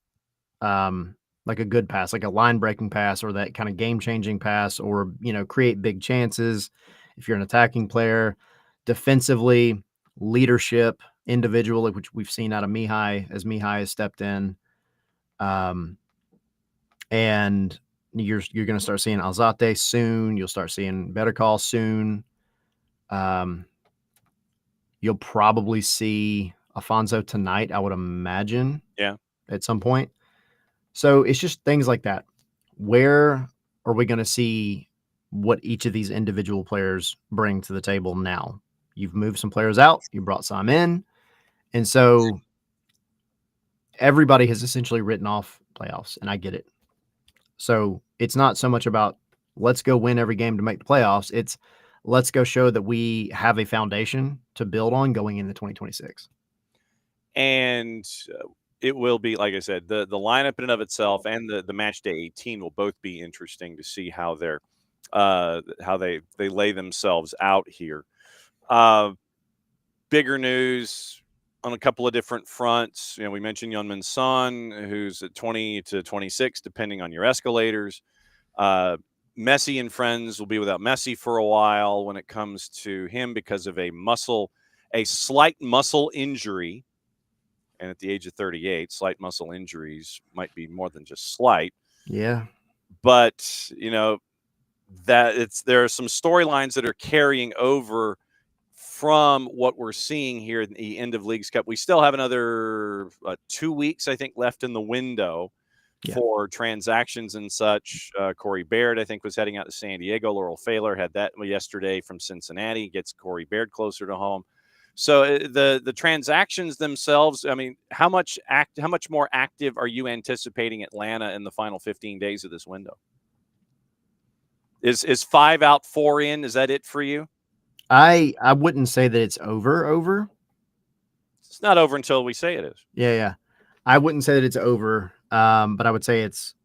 like a good pass, like a line breaking pass, or that kind of game changing pass, or, create big chances. If you're an attacking player, defensively, leadership, individual, which we've seen out of Mihai as Mihai has stepped in. and you're going to start seeing Alzate soon. You'll start seeing Better Call soon. You'll probably see Alfonso tonight, I would imagine. Yeah. At some point. So it's just things like that. Where are we going to see what each of these individual players bring to the table now? You've moved some players out, you brought some in. And so everybody has essentially written off playoffs, and I get it. So it's not so much about let's go win every game to make the playoffs. It's let's go show that we have a foundation to build on going into 2026. And it will be, like I said, the lineup in and of itself and the match day 18 will both be interesting to see how they're how they lay themselves out here. Bigger news on a couple of different fronts. You know, we mentioned Yeonmin Son, who's at 20 to 26, depending on your escalators. Messi and friends will be without Messi for a while when it comes to him because of a slight muscle injury. And at the age of 38, slight muscle injuries might be more than just slight. Yeah. But, you know, there are some storylines that are carrying over from what we're seeing here at the end of Leagues Cup. We still have another 2 weeks, I think, left in the window for transactions and such. Corey Baird, I think, was heading out to San Diego. Laurel Failer had that yesterday from Cincinnati, gets Corey Baird closer to home. So the transactions themselves, I mean, how much more active are you anticipating Atlanta in the final 15 days of this window? Is 5 out, 4 in? Is that it for you? I wouldn't say that it's over. It's not over until we say it is. Yeah. I wouldn't say that it's over, but I would say it's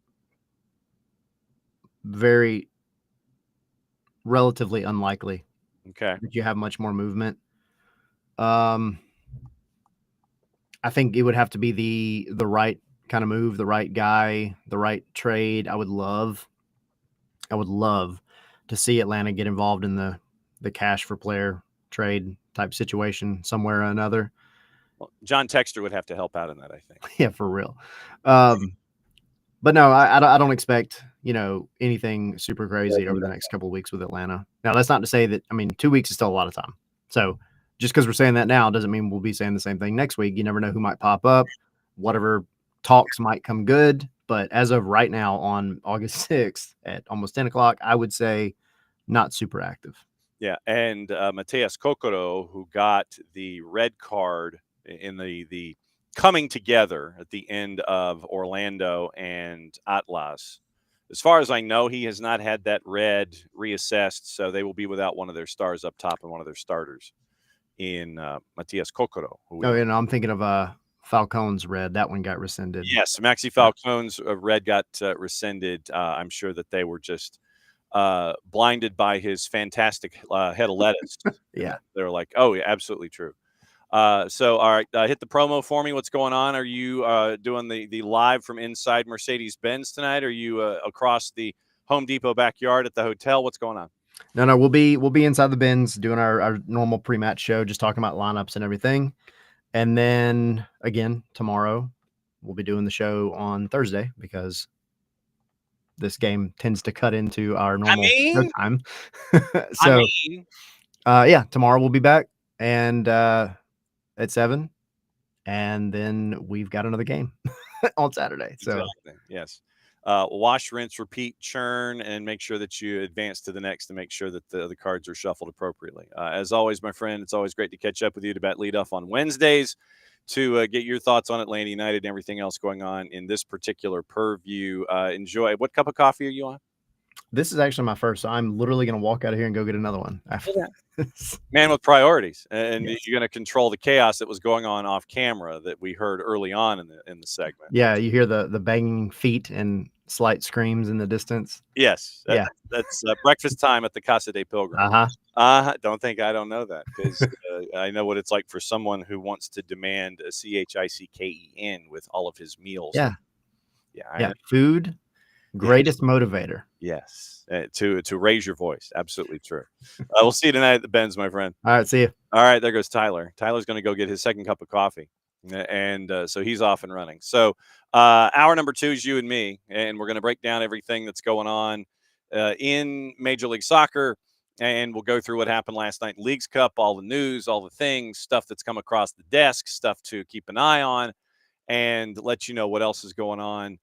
very relatively unlikely. Okay. That you have much more movement. I think it would have to be the right kind of move, the right guy, the right trade. I would love to see Atlanta get involved in the cash for player trade type situation somewhere or another. Well, John Texter would have to help out in that, I think. Yeah, for real. But no, I don't expect, anything super crazy over the next couple of weeks with Atlanta. Now, that's not to say that, 2 weeks is still a lot of time. So just because we're saying that now doesn't mean we'll be saying the same thing next week. You never know who might pop up. Whatever talks might come good. But as of right now on August 6th at almost 10 o'clock, I would say not super active. Yeah, and Mateus Kokoro, who got the red card in the coming together at the end of Orlando and Atlas. As far as I know, he has not had that red reassessed, so they will be without one of their stars up top and one of their starters in Mateus Kokoro. I'm thinking of Falcone's red. That one got rescinded. Yes, Maxi Falcone's red got rescinded. I'm sure that they were just blinded by his fantastic head of lettuce. Yeah. They're like, oh, yeah, absolutely true. So, all right, hit the promo for me. What's going on? Are you doing the live from inside Mercedes-Benz tonight? Are you across the Home Depot backyard at the hotel? What's going on? No, we'll be inside the Benz doing our normal pre-match show, just talking about lineups and everything. And then again, tomorrow we'll be doing the show on Thursday because this game tends to cut into our normal show time. So, yeah, tomorrow we'll be back and at 7, and then we've got another game on Saturday. So, exactly. Yes. Wash, rinse, repeat, churn, and make sure that you advance to the next to make sure that the cards are shuffled appropriately. As always, my friend, it's always great to catch up with you to bet leadoff on Wednesdays to get your thoughts on Atlanta United and everything else going on in this particular purview. Enjoy. What cup of coffee are you on? This is actually my first, so I'm literally going to walk out of here and go get another one. Man with priorities, and yes. You're going to control the chaos that was going on off camera that we heard early on in the segment. Yeah, you hear the banging feet and slight screams in the distance. Yes, that's breakfast time at the Casa de Pilgrim. Don't think I don't know that because I know what it's like for someone who wants to demand a CHICKEN with all of his meals. Yeah. Food, greatest motivator. Yes, to raise your voice. Absolutely true. We'll see you tonight at the Benz, my friend. All right, see you. All right, there goes Tyler. Tyler's going to go get his second cup of coffee. And so he's off and running. So hour number 2 is you and me, and we're going to break down everything that's going on in Major League Soccer, and we'll go through what happened last night in Leagues Cup, all the news, all the things, stuff that's come across the desk, stuff to keep an eye on, and let you know what else is going on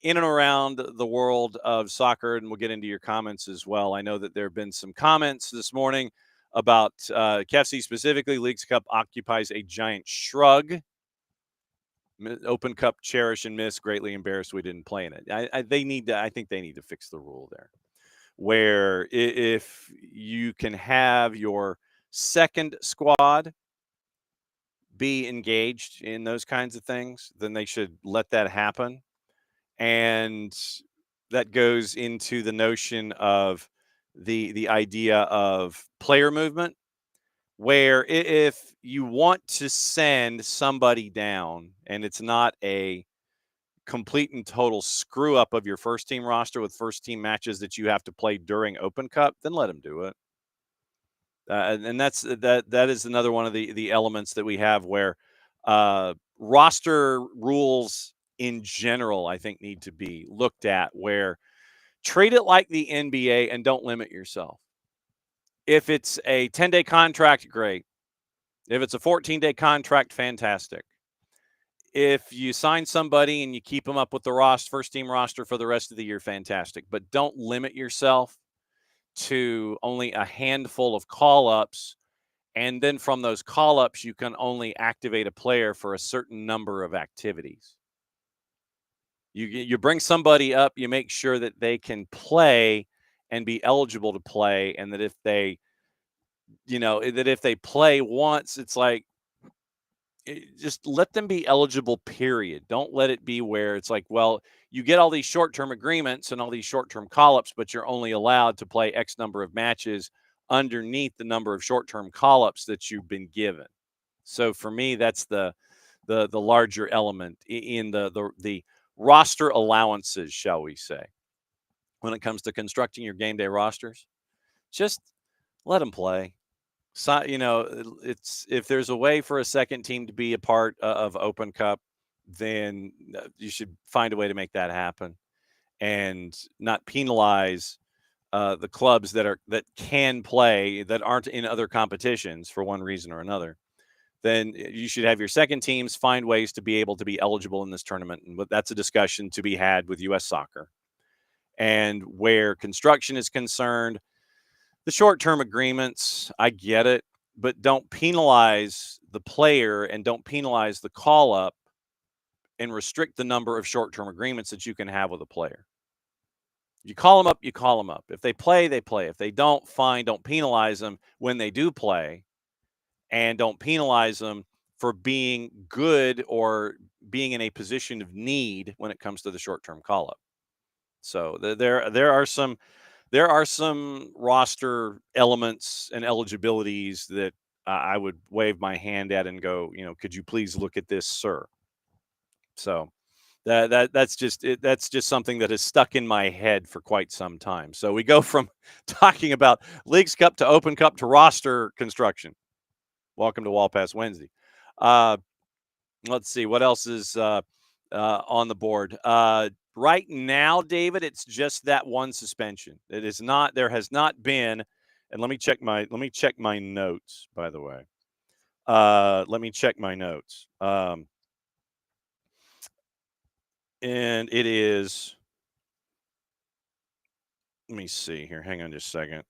in and around the world of soccer. And we'll get into your comments as well. I know that there have been some comments this morning about KFC specifically. Leagues Cup occupies a giant shrug. Open Cup, cherish and miss. Greatly embarrassed we didn't play in it. I think they need to fix the rule there, where if you can have your second squad be engaged in those kinds of things, then they should let that happen. And that goes into the notion of the idea of player movement, where if you want to send somebody down and it's not a complete and total screw up of your first team roster with first team matches that you have to play during Open Cup, then let them do it. And that is another one of the elements that we have where roster rules in general, I think, need to be looked at, where treat it like the NBA and don't limit yourself. If it's a 10-day contract, great. If it's a 14-day contract, fantastic. If you sign somebody and you keep them up with the first team roster for the rest of the year, fantastic. But don't limit yourself to only a handful of call-ups. And then from those call-ups, you can only activate a player for a certain number of activities. You bring somebody up, you make sure that they can play and be eligible to play, and that if they play once, it's like, just let them be eligible, period. Don't let it be where it's like, well, you get all these short-term agreements and all these short-term call-ups, but you're only allowed to play X number of matches underneath the number of short-term call-ups that you've been given. So for me, that's the larger element in the roster allowances, shall we say, when it comes to constructing your game day rosters. Just let them play. So, it's if there's a way for a second team to be a part of Open Cup, then you should find a way to make that happen and not penalize the clubs that can play that aren't in other competitions for one reason or another. Then you should have your second teams find ways to be able to be eligible in this tournament. And that's a discussion to be had with U.S. Soccer. And where construction is concerned, the short-term agreements, I get it, but don't penalize the player and don't penalize the call-up and restrict the number of short-term agreements that you can have with a player. You call them up, you call them up. If they play, they play. If they don't, fine. Don't penalize them when they do play, and don't penalize them for being good or being in a position of need when it comes to the short-term call-up. So there are some roster elements and eligibilities that I would wave my hand at and go, could you please look at this, sir? So that's just something that has stuck in my head for quite some time. So we go from talking about Leagues Cup to Open Cup to roster construction. Welcome to Wall Pass Wednesday. Let's see what else is on the board. Right now, David, it's just that one suspension. It is not. There has not been. And let me check my notes. By the way, let me check my notes. And it is. Let me see here. Hang on just a second.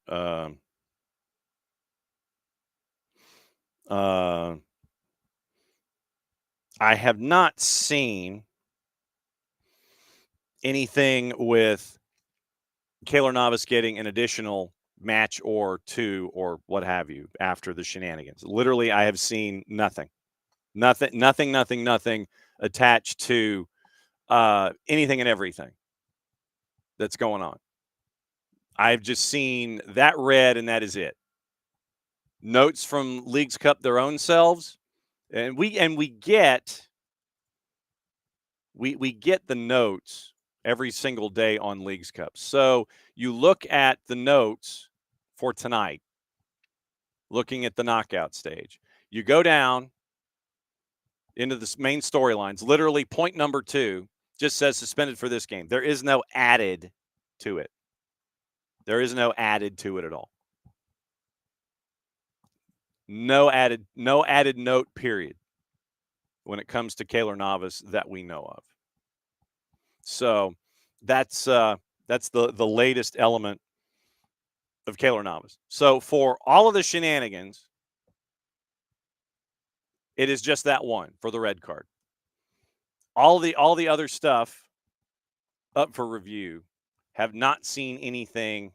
I have not seen anything with Keylor Navas getting an additional match or two or what have you after the shenanigans. Literally, I have seen nothing attached to anything and everything that's going on. I've just seen that read, and that is it. Notes from Leagues Cup their own selves, and we get the notes every single day on Leagues Cup. So you look at the notes for tonight, looking at the knockout stage. You go down, into the main storylines. Literally, point number 2 just says suspended for this game. There is no added to it. There is no added to it at all. No added note, period, when it comes to Keylor Navas that we know of. So that's the latest element of Keylor Navas. So for all of the shenanigans, it is just that one for the red card. All the other stuff up for review have not seen anything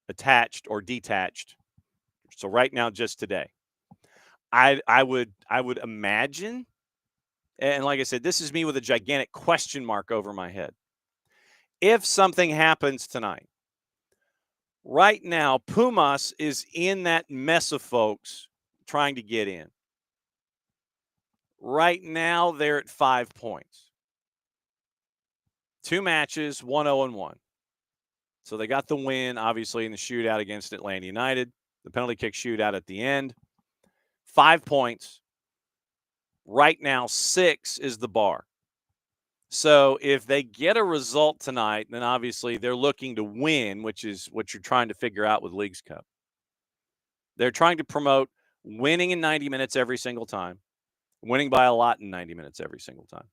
attached or detached. So right now, just today, I would imagine, and like I said, this is me with a gigantic question mark over my head. If something happens tonight, right now, Pumas is in that mess of folks trying to get in. Right now, they're at 5 points. 2 matches, 1-0-1. So they got the win, obviously, in the shootout against Atlanta United, the penalty kick shootout at the end. 5 points. Right now, 6 is the bar. So if they get a result tonight, then obviously they're looking to win, which is what you're trying to figure out with Leagues Cup. They're trying to promote winning in 90 minutes every single time, winning by a lot in 90 minutes every single time.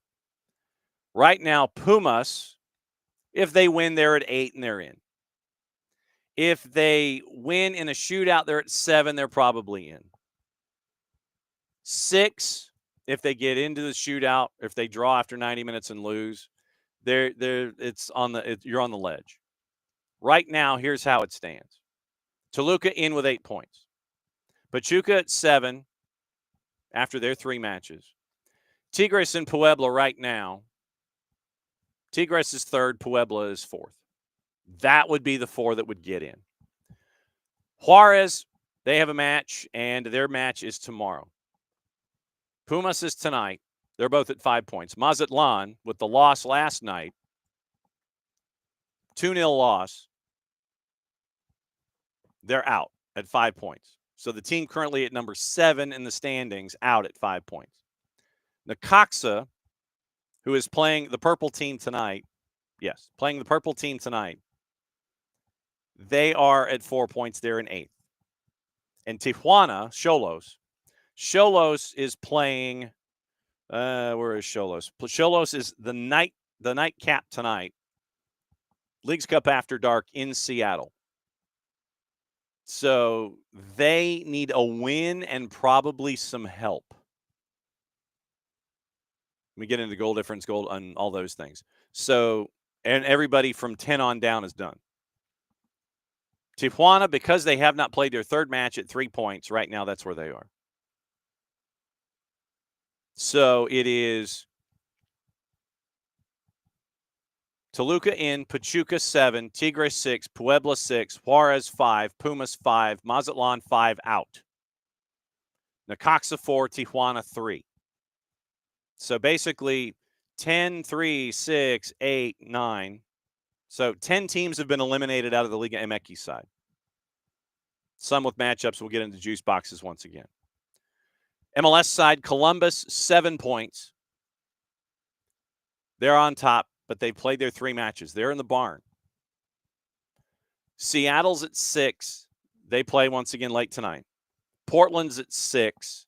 Right now, Pumas, if they win, they're at 8 and they're in. If they win in a shootout, they're at 7, they're probably in. 6, if they get into the shootout, if they draw after 90 minutes and lose, you're on the ledge. Right now, here's how it stands. Toluca in with 8 points. Pachuca at 7 after their 3 matches. Tigres and Puebla right now. Tigres is 3rd, Puebla is 4th. That would be the 4 that would get in. Juarez, they have a match, and their match is tomorrow. Pumas is tonight. They're both at 5 points. Mazatlan, with the loss last night, 2-0 loss, they're out at 5 points. So the team currently at number 7 in the standings, out at 5 points. Necaxa, who is playing the purple team tonight, playing the purple team tonight, they are at 4 points. They're in 8th. And Tijuana, Xolos is playing, where is Xolos? Xolos is the nightcap tonight. Leagues Cup After Dark in Seattle. So they need a win and probably some help. We get into goal difference, goal, and all those things. So, and everybody from 10 on down is done. Tijuana, because they have not played their 3rd match at 3 points, right now that's where they are. So it is Toluca in, Pachuca 7, Tigres 6, Puebla 6, Juarez 5, Pumas 5, Mazatlan 5 out. Necaxa 4, Tijuana 3. So basically 10, 3, 6, 8, 9. So 10 teams have been eliminated out of the Liga MX side. Some with matchups. We'll get into juice boxes once again. MLS side, Columbus, 7 points. They're on top, but they played their 3 matches. They're in the barn. Seattle's at 6. They play once again late tonight. Portland's at 6.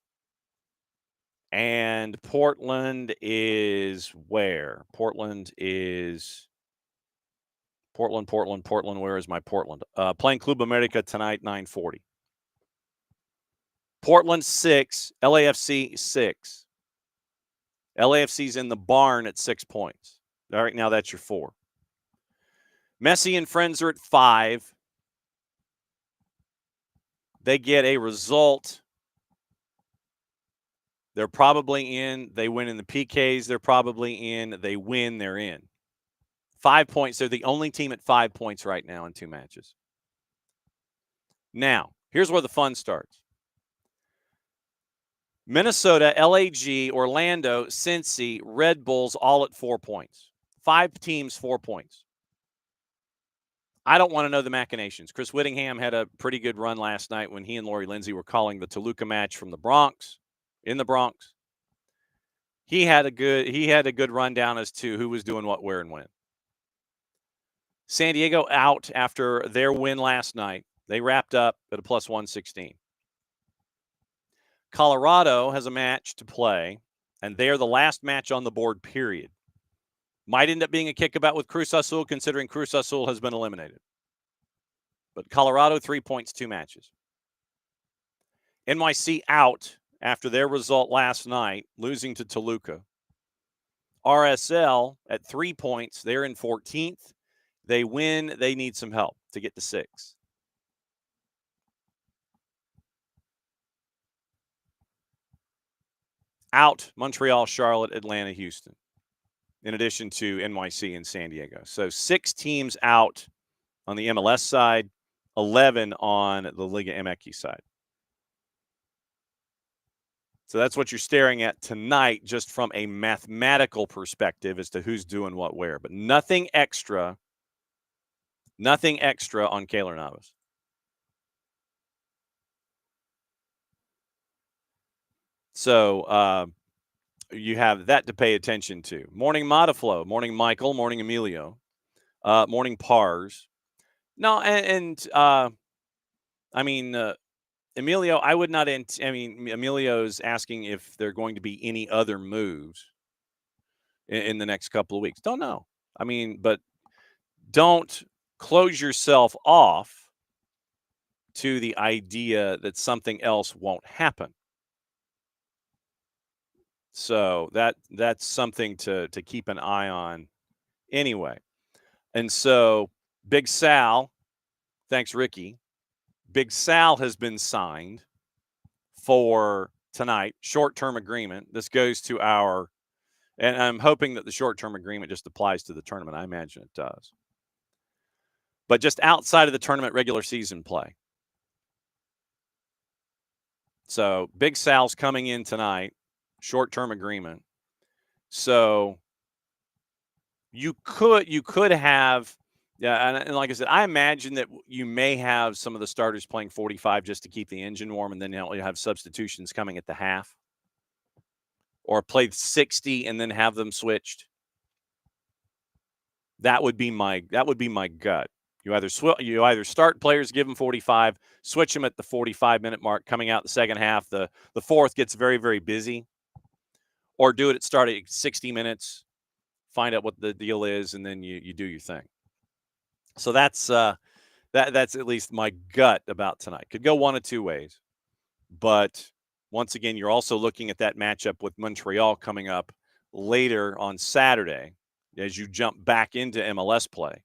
And Portland is where? Portland. Where is my Portland? Playing Club America tonight, 9:40. Portland 6, LAFC 6. LAFC's in the barn at 6 points. All right, now that's your 4. Messi and friends are at 5. They get a result. They're probably in. They win in the PKs. They're probably in. They win. They're in. 5 points. They're the only team at 5 points right now in 2 matches. Now, here's where the fun starts. Minnesota, LAG, Orlando, Cincy, Red Bulls, all at 4 points. 5 teams, 4 points. I don't want to know the machinations. Chris Whittingham had a pretty good run last night when he and Lori Lindsay were calling the Toluca match from the Bronx, in the Bronx. he had a good rundown as to who was doing what, where, and when. San Diego out after their win last night. They wrapped up at a plus 116. Colorado has a match to play, and they are the last match on the board, period. Might end up being a kickabout with Cruz Azul, considering Cruz Azul has been eliminated. But Colorado, 3 points, 2 matches. NYC out after their result last night, losing to Toluca. RSL at 3 points. They're in 14th. They win. They need some help to get to 6. Out Montreal, Charlotte, Atlanta, Houston, in addition to NYC and San Diego. So 6 teams out on the MLS side, 11 on the Liga MX side. So that's what you're staring at tonight, just from a mathematical perspective as to who's doing what where. But nothing extra on Keylor Navas. So you have that to pay attention to. Morning Modiflow, morning Michael, morning Emilio, morning Pars. No, I mean, Emilio, I would not. Emilio's asking if there are going to be any other moves in the next couple of weeks. Don't know. I mean, but don't close yourself off to the idea that something else won't happen. So that's something to keep an eye on anyway. And so Big Sal, thanks, Ricky. Big Sal has been signed for tonight, short-term agreement. This goes to and I'm hoping that the short-term agreement just applies to the tournament. I imagine it does. But just outside of the tournament, regular season play. So Big Sal's coming in tonight, short-term agreement. So you could have, and like I said, I imagine that you may have some of the starters playing 45 just to keep the engine warm, and then you have substitutions coming at the half, or play 60 and then have them switched. That would be my gut. You either start players, give them 45, switch them at the 45-minute mark, coming out the second half. The fourth gets very, very busy, or do it at start at 60 minutes, find out what the deal is, and then you do your thing. So that's at least my gut about tonight. Could go one of two ways, but once again, you're also looking at that matchup with Montreal coming up later on Saturday as you jump back into MLS play.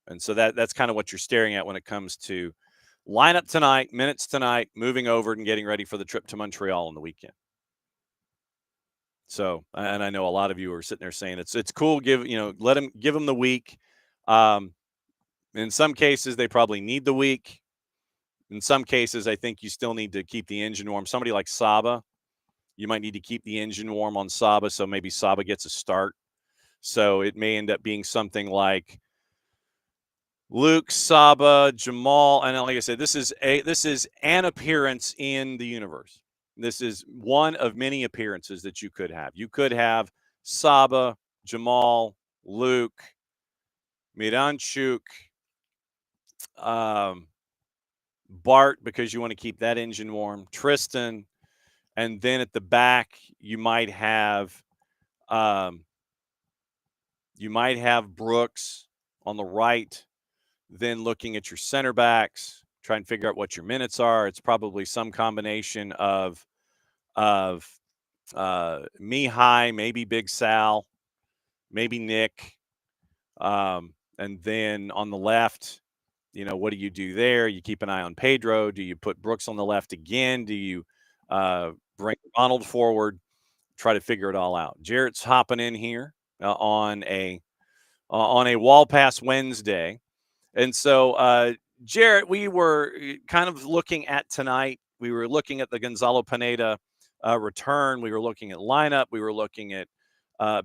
And so that's kind of what you're staring at when it comes to lineup tonight, minutes tonight, moving over and getting ready for the trip to Montreal on the weekend. So, and I know a lot of you are sitting there saying it's cool. Give them the week. In some cases, they probably need the week. In some cases, I think you still need to keep the engine warm. Somebody like Saba, you might need to keep the engine warm on Saba, so maybe Saba gets a start. So it may end up being something like Luke, Saba, Jamal, and like I said, this is an appearance in the universe. This is one of many appearances that you could have. You could have Saba, Jamal, Luke, Miranchuk, Bart, because you want to keep that engine warm, Tristan, and then at the back you might have Brooks on the right. Then looking at your center backs, try and figure out what your minutes are. It's probably some combination of Mihai, maybe Big Sal, maybe Nick, and then on the left, what do you do there? You keep an eye on Pedro. Do you put Brooks on the left again? Do you bring Ronald forward? Try to figure it all out. Jarrett's hopping in here on a wall pass Wednesday. And so, Jarrett, we were kind of looking at tonight. We were looking at the Gonzalo Pineda return. We were looking at lineup. We were looking at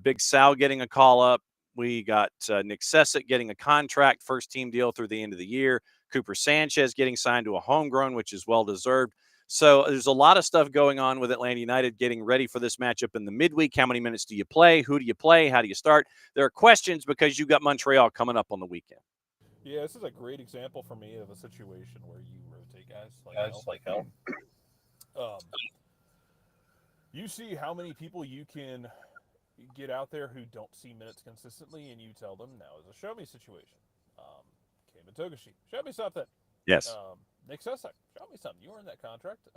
Big Sal getting a call up. We got Nick Sessick getting a contract, first team deal through the end of the year. Cooper Sanchez getting signed to a homegrown, which is well-deserved. So there's a lot of stuff going on with Atlanta United getting ready for this matchup in the midweek. How many minutes do you play? Who do you play? How do you start? There are questions because you've got Montreal coming up on the weekend. Yeah, this is a great example for me of a situation where you rotate guys like hell. You see how many people you can get out there who don't see minutes consistently, and you tell them now is a show me situation. Cayman Togashi, show me something. Yes. Nick Sesek, show me something. You were in that contract.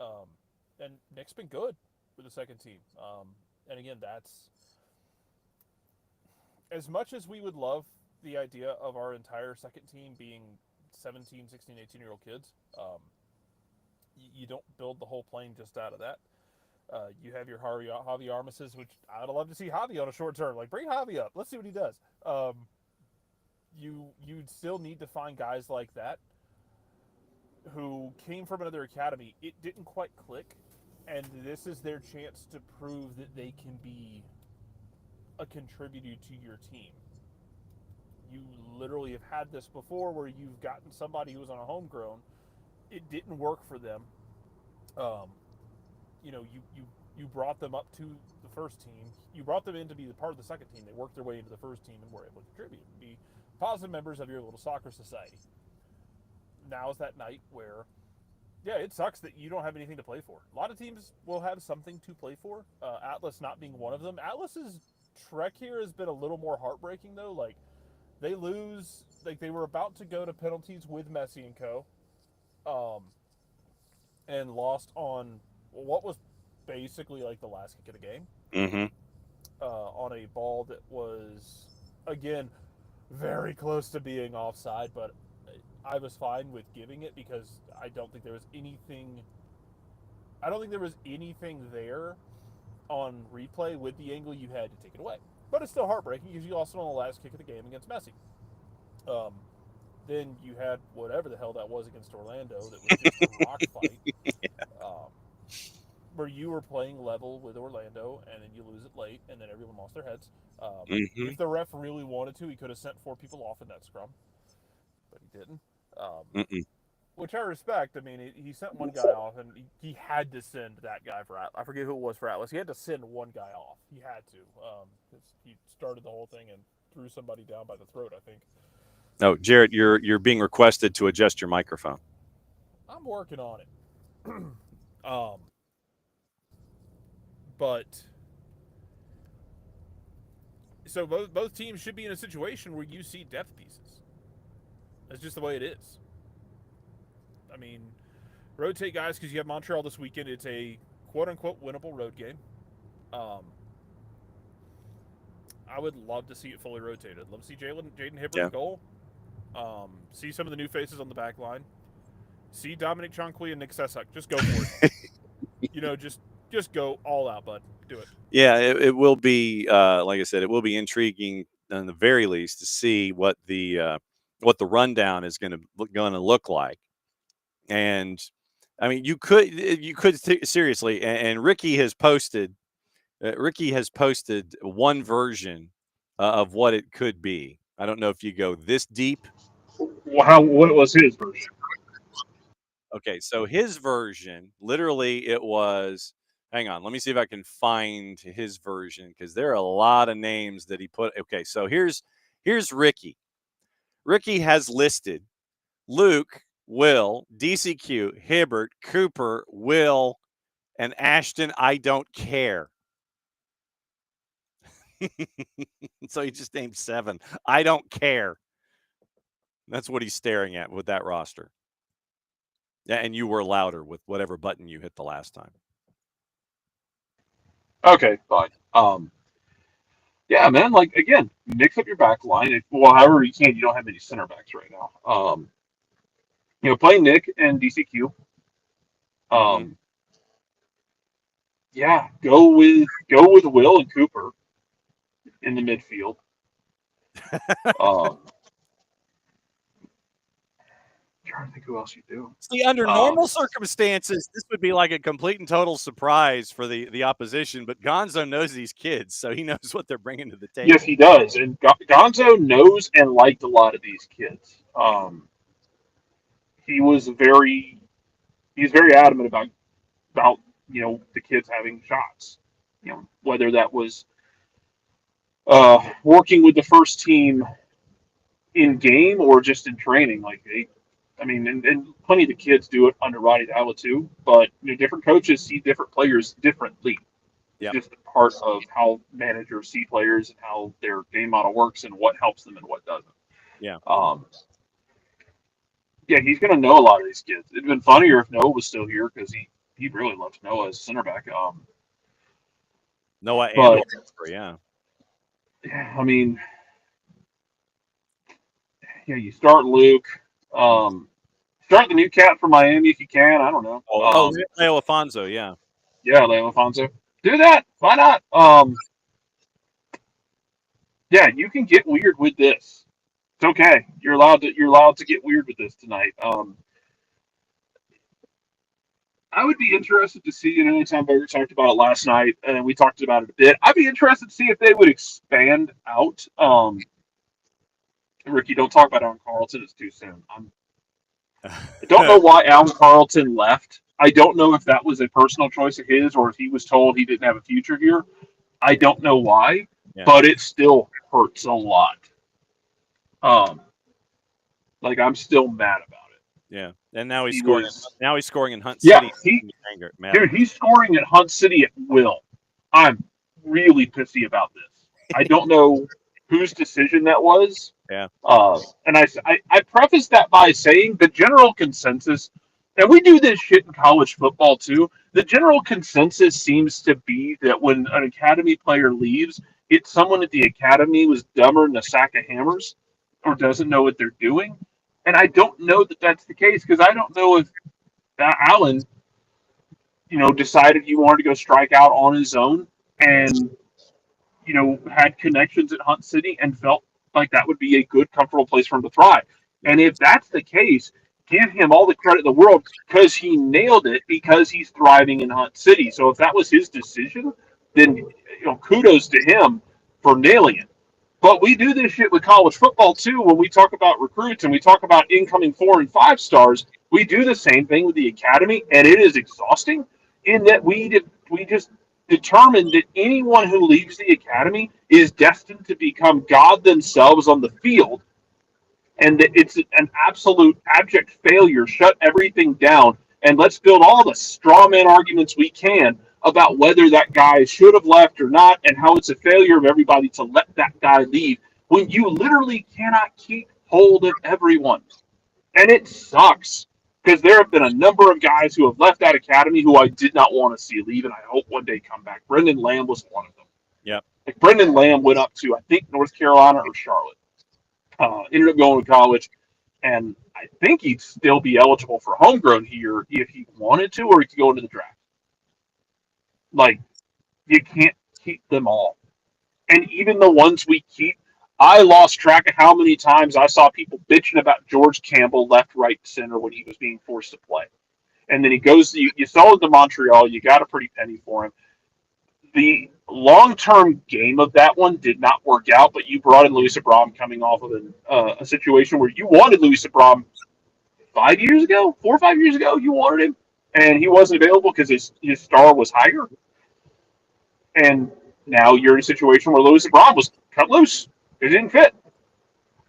And Nick's been good with the second team. And again, that's as much as we would love the idea of our entire second team being 17, 16, 18-year-old kids. You don't build the whole plane just out of that. You have your Javi Armises, which I'd love to see Javi on a short term. Like, bring Javi up. Let's see what he does. You still need to find guys like that who came from another academy. It didn't quite click, and this is their chance to prove that they can be a contributor to your team. You literally have had this before where you've gotten somebody who was on a homegrown. It didn't work for them. You brought them up to the first team. You brought them in to be the part of the second team. They worked their way into the first team and were able to contribute, be positive members of your little soccer society. Now is that night where, yeah, it sucks that you don't have anything to play for. A lot of teams will have something to play for. Atlas not being one of them. Atlas's trek here has been a little more heartbreaking though. Like, they lose. Like, they were about to go to penalties with Messi and co. And lost on what was basically like the last kick of the game. On a ball that was, again, very close to being offside, but I was fine with giving it because I don't think there was anything there on replay with the angle you had to take it away. But it's still heartbreaking because you lost on the last kick of the game against Messi. Then you had whatever the hell that was against Orlando that was just a rock fight. Where you were playing level with Orlando, and then you lose it late, and then everyone lost their heads. If the ref really wanted to, he could have sent 4 people off in that scrum, but he didn't. Which I respect. I mean, he sent one guy off, and he had to send that guy for Atlas. I forget who it was for Atlas. He had to send one guy off. He had to, because he started the whole thing and threw somebody down by the throat, I think. Oh, Jarrett, you're being requested to adjust your microphone. I'm working on it. But so both teams should be in a situation where you see depth pieces. That's just the way it is. I mean, rotate guys because you have Montreal this weekend. It's a quote-unquote winnable road game. I would love to see it fully rotated. I'd love to see Jaden Hipper in goal. See some of the new faces on the back line. See Dominic Chankwi and Nick Sesek. Just go for it. Just go all out, bud. Do it. Yeah, it will be, like I said, it will be intriguing in the very least to see what the rundown is going to look like. And I mean, you could seriously, and Ricky has posted one version of what it could be. I don't know if you go this deep. What was his version? Okay, so his version, literally, it was. Hang on, let me see if I can find his version because there are a lot of names that he put. Okay, so here's Ricky. Ricky has listed Luke, Will, DCQ, Hibbert, Cooper, Will, and Ashton. I don't care. So he just named 7. I don't care. That's what he's staring at with that roster. Yeah, and you were louder with whatever button you hit the last time. Okay, fine. Yeah, man. Like, again, mix up your back line. However you can. You don't have any center backs right now. Play Nick and DCQ. Yeah, go with Will and Cooper in the midfield. Trying to think who else you do. See, under normal circumstances, this would be like a complete and total surprise for the opposition. But Gonzo knows these kids, so he knows what they're bringing to the table. Yes, he does, and Gonzo knows and liked a lot of these kids. He's very adamant about about, the kids having shots. Whether that was working with the first team in game or just in training. And plenty of the kids do it under Roddy Dowell too. But different coaches see different players differently. Yep. It's just part of how managers see players and how their game model works and what helps them and what doesn't. Yeah. Yeah, he's going to know a lot of these kids. It'd been funnier if Noah was still here because he really loves Noah as center back. Noah but- and yeah. I mean, you start Luke. Start the new cat for Miami if you can. I don't know. Leo Alfonso, yeah. Yeah, Leo Alfonso. Do that. Why not? Yeah, you can get weird with this. It's okay. You're allowed to get weird with this tonight. I would be interested to see, and anytime Burger talked about it last night, and we talked about it a bit. I'd be interested to see if they would expand out. Ricky, don't talk about Alan Carlton. It's too soon. I don't know why Alan Carlton left. I don't know if that was a personal choice of his or if he was told he didn't have a future here. I don't know why, but it still hurts a lot. I'm still mad about it. Yeah, and now he's scoring. Now he's scoring in Hunt Yeah, City. Dude, he's scoring at Hunt City at will. I'm really pissy about this. I don't know whose decision that was. Yeah. And I preface that by saying the general consensus, and we do this shit in college football too. The general consensus seems to be that when an academy player leaves, it's someone at the academy was dumber than a sack of hammers or doesn't know what they're doing. And I don't know that that's the case because I don't know if Allen, decided he wanted to go strike out on his own and, had connections at Hunt City and felt like that would be a good, comfortable place for him to thrive. And if that's the case, give him all the credit in the world because he nailed it because he's thriving in Hunt City. So if that was his decision, then kudos to him for nailing it. But we do this shit with college football too. When we talk about recruits and we talk about incoming 4 and 5 stars, we do the same thing with the academy, and it is exhausting in that we just determined that anyone who leaves the academy is destined to become God themselves on the field, and that it's an absolute abject failure. Shut everything down, and let's build all the straw man arguments we can about whether that guy should have left or not, and how it's a failure of everybody to let that guy leave when you literally cannot keep hold of everyone. And it sucks. Because there have been a number of guys who have left that academy who I did not want to see leave, and I hope one day come back. Brendan Lamb was one of them. Yep. Brendan Lamb went up to, I think, North Carolina or Charlotte. Ended up going to college, and I think he'd still be eligible for homegrown here if he wanted to, or he could go into the draft. You can't keep them all. And even the ones we keep, I lost track of how many times I saw people bitching about George Campbell left, right, center when he was being forced to play. And then he goes, you sell him to Montreal, you got a pretty penny for him. The long-term game of that one did not work out, but you brought in Louis Abram coming off of a situation where you wanted Louis Abram 4 or 5 years ago, you wanted him, and he wasn't available because his star was higher. And now you're in a situation where Louis Abram was cut loose. It didn't fit.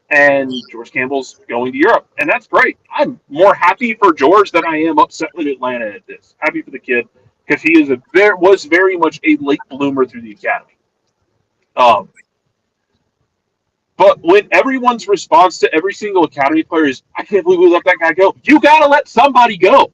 And George Campbell's going to Europe. And that's great. I'm more happy for George than I am upset with Atlanta at this. Happy for the kid because he was very much a late bloomer through the academy. But when everyone's response to every single academy player is, I can't believe we let that guy go, you got to let somebody go.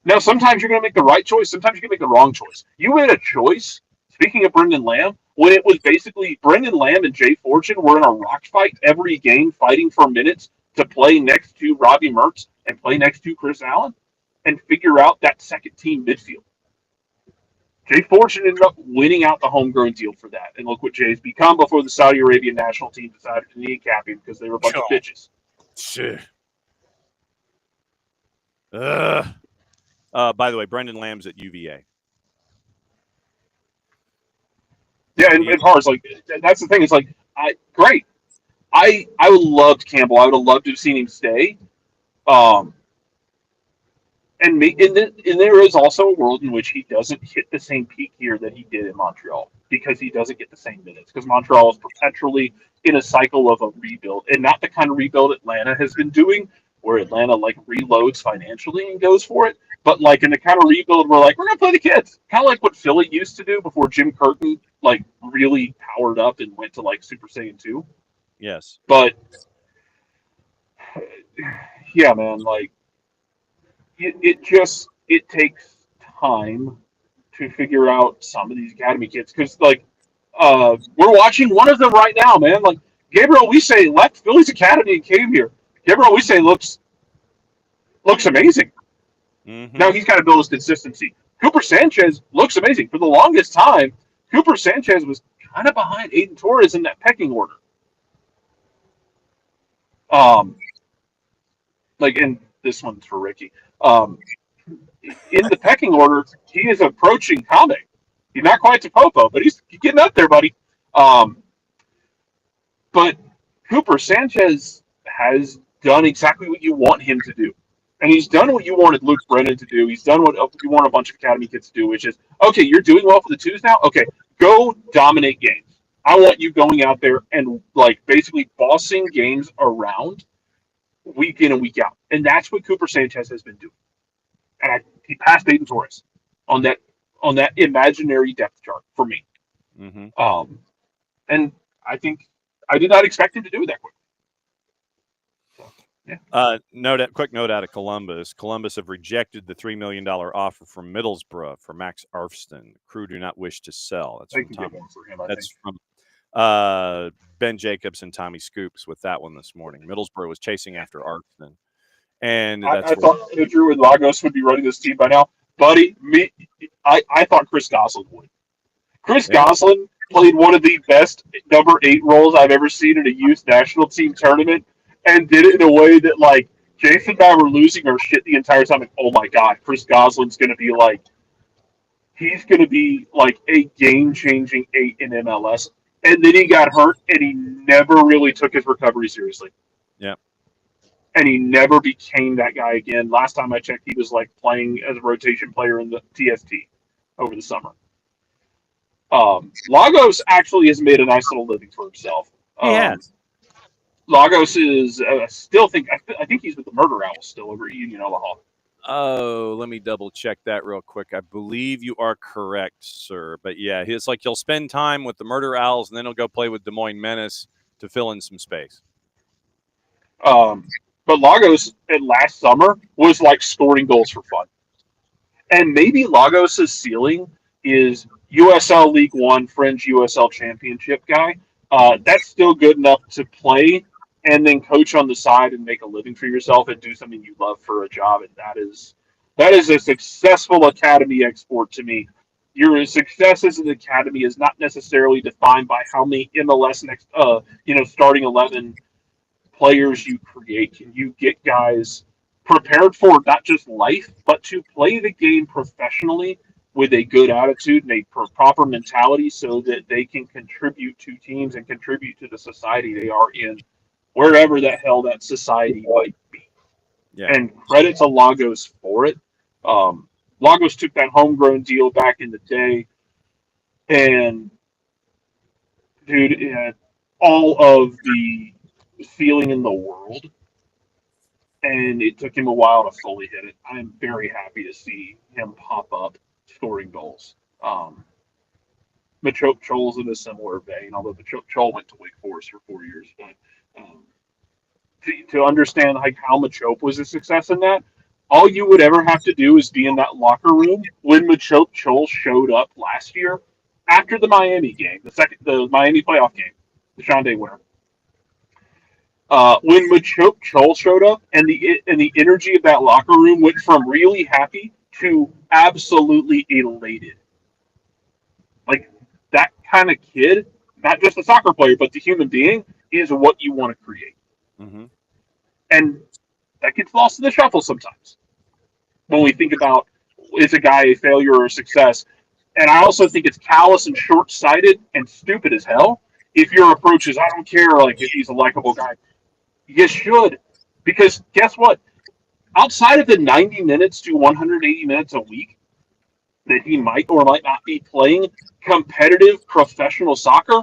Now, sometimes you're going to make the right choice. Sometimes you're going to make the wrong choice. You made a choice, speaking of Brendan Lamb, when it was basically Brendan Lamb and Jay Fortune were in a rock fight every game, fighting for minutes to play next to Robbie Mertz and play next to Chris Allen and figure out that second team midfield. Jay Fortune ended up winning out the homegrown deal for that. And look what Jay's become before the Saudi Arabian national team decided to kneecap him because they were a bunch of bitches. Shit. By the way, Brendan Lamb's at UVA. Yeah, and Hars, that's the thing. It's great. I would loved Campbell. I would have loved to have seen him stay. And And there is also a world in which he doesn't hit the same peak here that he did in Montreal because he doesn't get the same minutes because Montreal is perpetually in a cycle of a rebuild and not the kind of rebuild Atlanta has been doing where Atlanta like reloads financially and goes for it, but like in the kind of rebuild where like we're gonna play the kids, kind of like what Philly used to do before Jim Curtin like really powered up and went to like Super Saiyan 2. Yes. But yeah, man, like it takes time to figure out some of these academy kids because like we're watching one of them right now, man. Like Gabriel Wise left Philly's academy and came here. Gabriel Wise looks amazing. Mm-hmm. Now he's got to build his consistency. Cooper Sanchez looks amazing. For the longest time, Cooper Sanchez was kind of behind Aiden Torres in that pecking order. Like, and this one's for Ricky. In the pecking order, he is approaching Kame. He's not quite to Popo, but he's getting up there, buddy. But Cooper Sanchez has done exactly what you want him to do. And he's done what you wanted Luke Brennan to do. He's done what you want a bunch of academy kids to do, which is, okay, you're doing well for the twos now? Okay, go dominate games. I want you going out there and, like, basically bossing games around week in and week out. And that's what Cooper Sanchez has been doing. And he passed Aiden Torres on that imaginary depth chart for me. Mm-hmm. And I think I did not expect him to do it that quick. Yeah. Quick note out of Columbus. Columbus have rejected the $3 million offer from Middlesbrough for Max Arfston. The crew do not wish to sell. That's from Tom. For him, That's from Ben Jacobs and Tommy Scoops with that one this morning. Middlesbrough was chasing after Arfston. And I thought Drew and Lagos would be running this team by now. Buddy, I thought Chris Goslin would. Chris Goslin played one of the best number 8 roles I've ever seen in a youth national team tournament and did it in a way that, like, Jason and I were losing our shit the entire time. Like, oh, my God, Chris Goslin's going to be, like, he's going to be, like, a game-changing 8 in MLS. And then he got hurt, and he never really took his recovery seriously. Yeah. And he never became that guy again. Last time I checked, he was, like, playing as a rotation player in the TST over the summer. Lagos actually has made a nice little living for himself. He has. Lagos is I think he's with the Murder Owls still over at Union Omaha. Oh, let me double check that real quick. I believe you are correct, sir. But yeah, it's like he'll spend time with the Murder Owls and then he'll go play with Des Moines Menace to fill in some space. But Lagos last summer was like scoring goals for fun. And maybe Lagos' ceiling is USL League One fringe USL Championship guy. That's still good enough to play and then coach on the side and make a living for yourself and do something you love for a job. And that is a successful academy export to me. Your success as an academy is not necessarily defined by how many MLS starting 11 players you create. Can you get guys prepared for not just life, but to play the game professionally with a good attitude and a proper mentality so that they can contribute to teams and contribute to the society they are in, wherever the hell that society might be. Yeah. And credit to Lagos for it. Lagos took that homegrown deal back in the day, and dude, it had all of the feeling in the world, and it took him a while to fully hit it. I'm very happy to see him pop up scoring goals. Machoke Chol's in a similar vein, although Machoke Chol went to Wake Forest for 4 years. But to understand like how Machoke was a success in that, all you would ever have to do is be in that locker room when Machoke Chol showed up last year after the Miami game, the Miami playoff game, the Sean Day winner. When Machoke Chol showed up and the energy of that locker room went from really happy to absolutely elated. Like, that kind of kid, not just a soccer player, but the human being, is what you want to create. Mm-hmm. And that gets lost in the shuffle sometimes when we think about, is a guy a failure or a success? And I also think it's callous and short-sighted and stupid as hell if your approach is, I don't care like if he's a likable guy. You should. Because guess what? outside of the 90 minutes to 180 minutes a week that he might or might not be playing competitive professional soccer,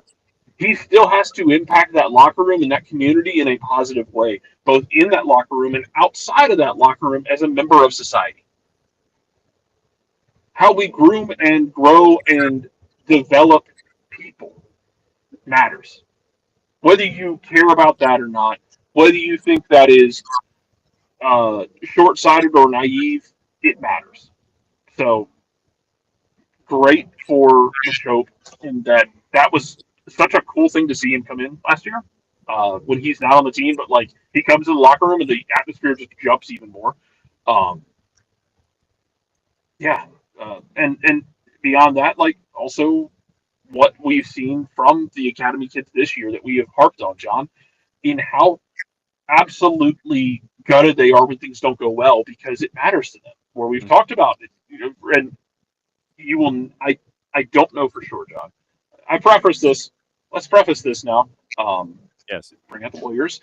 he still has to impact that locker room and that community in a positive way, both in that locker room and outside of that locker room as a member of society. How we groom and grow and develop people matters. Whether you care about that or not, whether you think that is short-sighted or naive, it matters. So great for Bishop in that was such a cool thing to see him come in last year when he's not on the team, but like he comes in the locker room and the atmosphere just jumps even more. Um, yeah, and beyond that, like also what we've seen from the academy kids this year that we have harped on, John, in how absolutely gutted they are when things don't go well because it matters to them. Where we've talked about it, and you will. I don't know for sure, John. I preface this. Let's preface this now. Yes. Bring out the lawyers.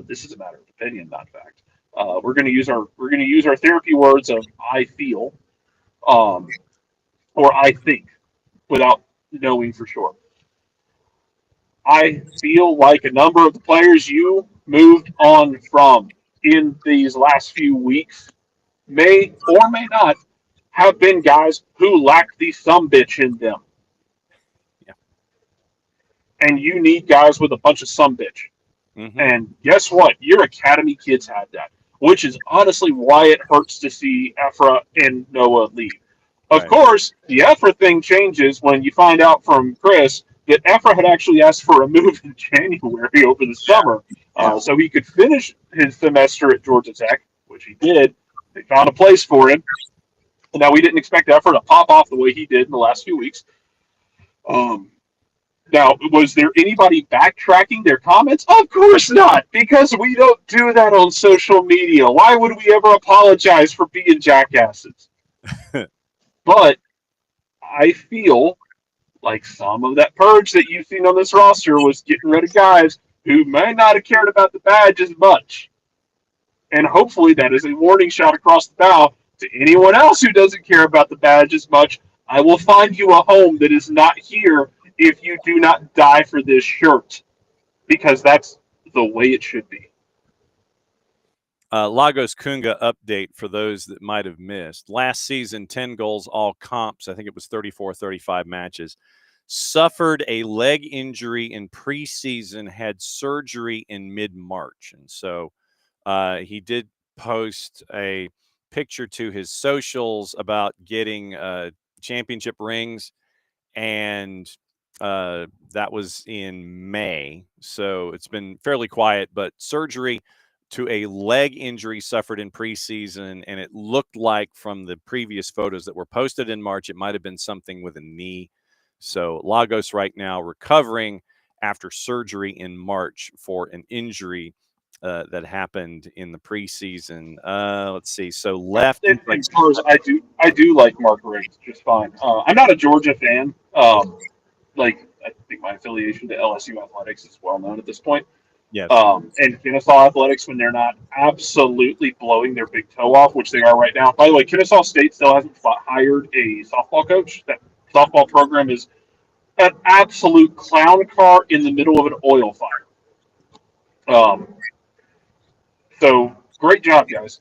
This is a matter of opinion, not fact. We're going to use our therapy words of I feel, or I think, without knowing for sure. I feel like a number of the players you moved on from in these last few weeks may or may not have been guys who lack the some bitch in them. Yeah. And you need guys with a bunch of some bitch. Mm-hmm. And guess what? Your academy kids had that, which is honestly why it hurts to see Ephra and Noah leave. Of Right. course, the Ephra thing changes when you find out from Chris that Ephra had actually asked for a move in January over the summer, so he could finish his semester at Georgia Tech, which he did. They found a place for him. And now we didn't expect Ephra to pop off the way he did in the last few weeks. Now, was there anybody backtracking their comments? Of course not, because we don't do that on social media. Why would we ever apologize for being jackasses? But I feel like some of that purge that you've seen on this roster was getting rid of guys who may not have cared about the badge as much. And hopefully that is a warning shot across the bow to anyone else who doesn't care about the badge as much. I will find you a home that is not here if you do not die for this shirt, because that's the way it should be. Lagos Kunga update for those that might have missed. Last season, 10 goals, all comps. I think it was 34, 35 matches. Suffered a leg injury in preseason, had surgery in mid-March. And so he did post a picture to his socials about getting championship rings. And that was in May. So it's been fairly quiet, but surgery to a leg injury suffered in preseason, and it looked like from the previous photos that were posted in March, it might have been something with a knee. So Lagos right now recovering after surgery in March for an injury that happened in the preseason. Let's see. So left. As far as I do like Mark Riggs just fine. I'm not a Georgia fan. Like I think my affiliation to LSU athletics is well known at this point. Yes. And Kennesaw athletics, when they're not absolutely blowing their big toe off, which they are right now. By the way, Kennesaw State still hasn't hired a softball coach. That softball program is an absolute clown car in the middle of an oil fire. So great job, guys.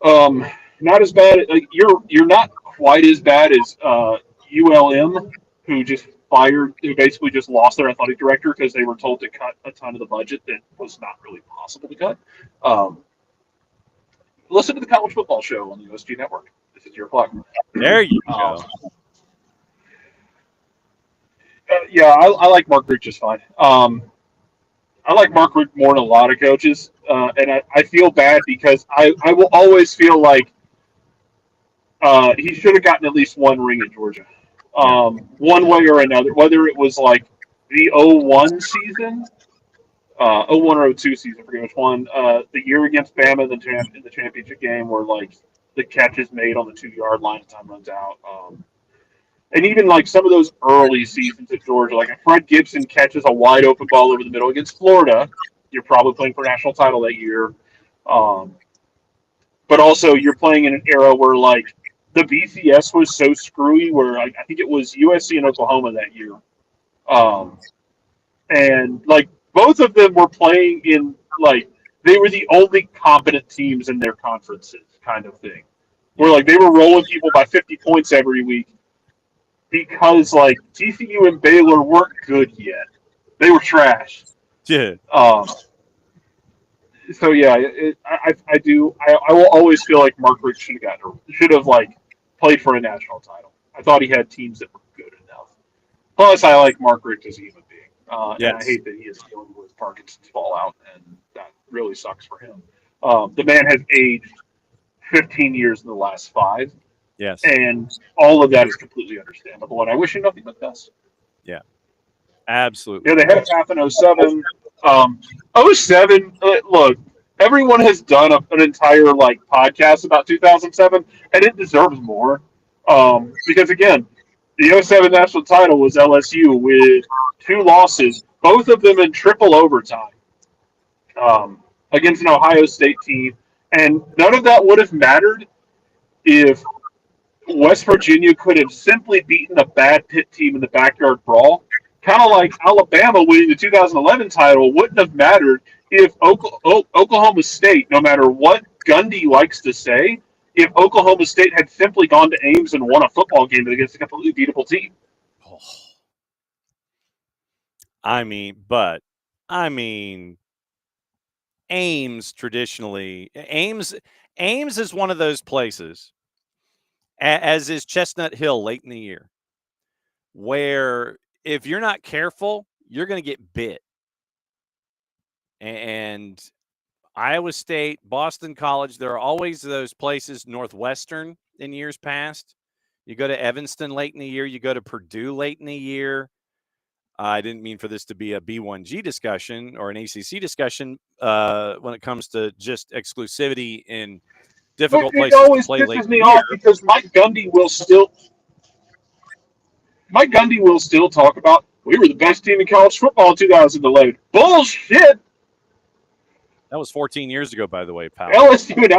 Not as bad. You're not quite as bad as ULM, who basically just lost their athletic director because they were told to cut a ton of the budget that was not really possible to cut. Listen to the college football show on the USG Network. This is your plug. There you go. Yeah, I like Mark Rick just fine. I like Mark Rick more than a lot of coaches, and I feel bad because I will always feel like he should have gotten at least one ring at Georgia. One way or another, whether it was like the 01 season, 01 or 02 season, I forget which one, the year against Bama in the championship game where like the catch is made on the 2-yard line and time runs out. And even like some of those early seasons at Georgia, like if Fred Gibson catches a wide open ball over the middle against Florida, you're probably playing for a national title that year. but also you're playing in an era where like the BCS was so screwy. Where I think it was USC and Oklahoma that year, and like both of them were playing in like they were the only competent teams in their conferences, kind of thing. Where like they were rolling people by 50 points every week because like TCU and Baylor weren't good yet; they were trash. Yeah. So yeah, I will always feel like Mark Richt should have like played for a national title. I thought he had teams that were good enough. Plus, I like Mark Richt as a human being, and I Yes. hate that he is dealing with Parkinson's fallout, and that really sucks for him. The man has aged 15 years in the last 5, Yes. and all of that is completely understandable. And I wish him nothing but best. Yeah. Absolutely. Yeah, they had a half in 07. 07, look, everyone has done an entire like podcast about 2007, and it deserves more. Because again, the 07 national title was LSU with 2 losses, both of them in triple overtime, against an Ohio State team, and none of that would have mattered if West Virginia could have simply beaten a bad Pitt team in the backyard brawl. Kind of like Alabama winning the 2011 title wouldn't have mattered if Oklahoma State, no matter what Gundy likes to say, if Oklahoma State had simply gone to Ames and won a football game against a completely beatable team. Oh. I mean, Ames traditionally, Ames is one of those places, as is Chestnut Hill late in the year, where if you're not careful, you're going to get bit. And Iowa State, Boston College, there are always those places, Northwestern in years past. You go to Evanston late in the year, you go to Purdue late in the year. I didn't mean for this to be a B1G discussion or an ACC discussion when it comes to just exclusivity in difficult But it places to always play late pisses in me the year. off because Mike Gundy will still talk about we were the best team in college football in 2011. Bullshit. That was 14 years ago, by the way, pal. LSU and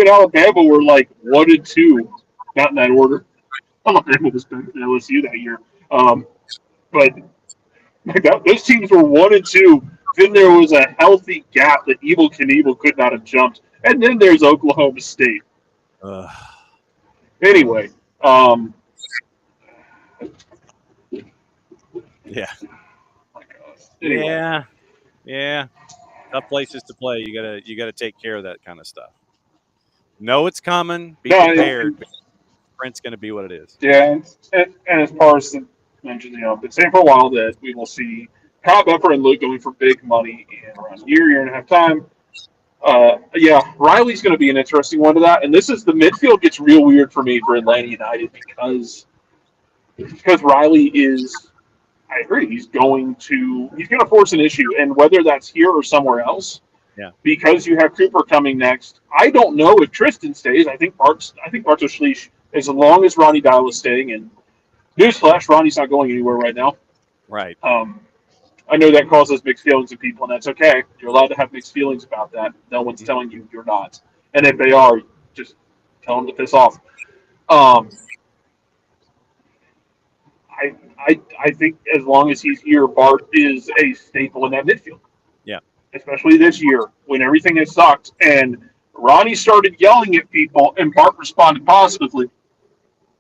Alabama were like 1 and 2, not in that order. Alabama was better than LSU that year, but those teams were 1 and 2. Then there was a healthy gap that Evel Knievel could not have jumped, and then there's Oklahoma State. Anyway, yeah, anyway. yeah. Tough places to play. You gotta take care of that kind of stuff. Know it's coming. Be prepared. Sprint's going to be what it is. Yeah, and as far as mentioned, been saying for a while that we will see Kyle Buffer and Luke going for big money in around a year and a half time. Yeah, Riley's going to be an interesting one to that. And this is the midfield gets real weird for me for Atlanta United because Riley is, I agree, he's going to force an issue, and whether that's here or somewhere else. Yeah. Because you have Cooper coming next. I don't know if Tristan stays. I think Bartosz Schleich, as long as Ronnie Dial is staying, and newsflash, Ronnie's not going anywhere right now. Right. I know that causes mixed feelings in people, and that's okay. You're allowed to have mixed feelings about that. No one's telling you you're not. And if they are, just tell them to piss off. I think as long as he's here, Bart is a staple in that midfield. Yeah. Especially this year when everything has sucked and Ronnie started yelling at people and Bart responded positively.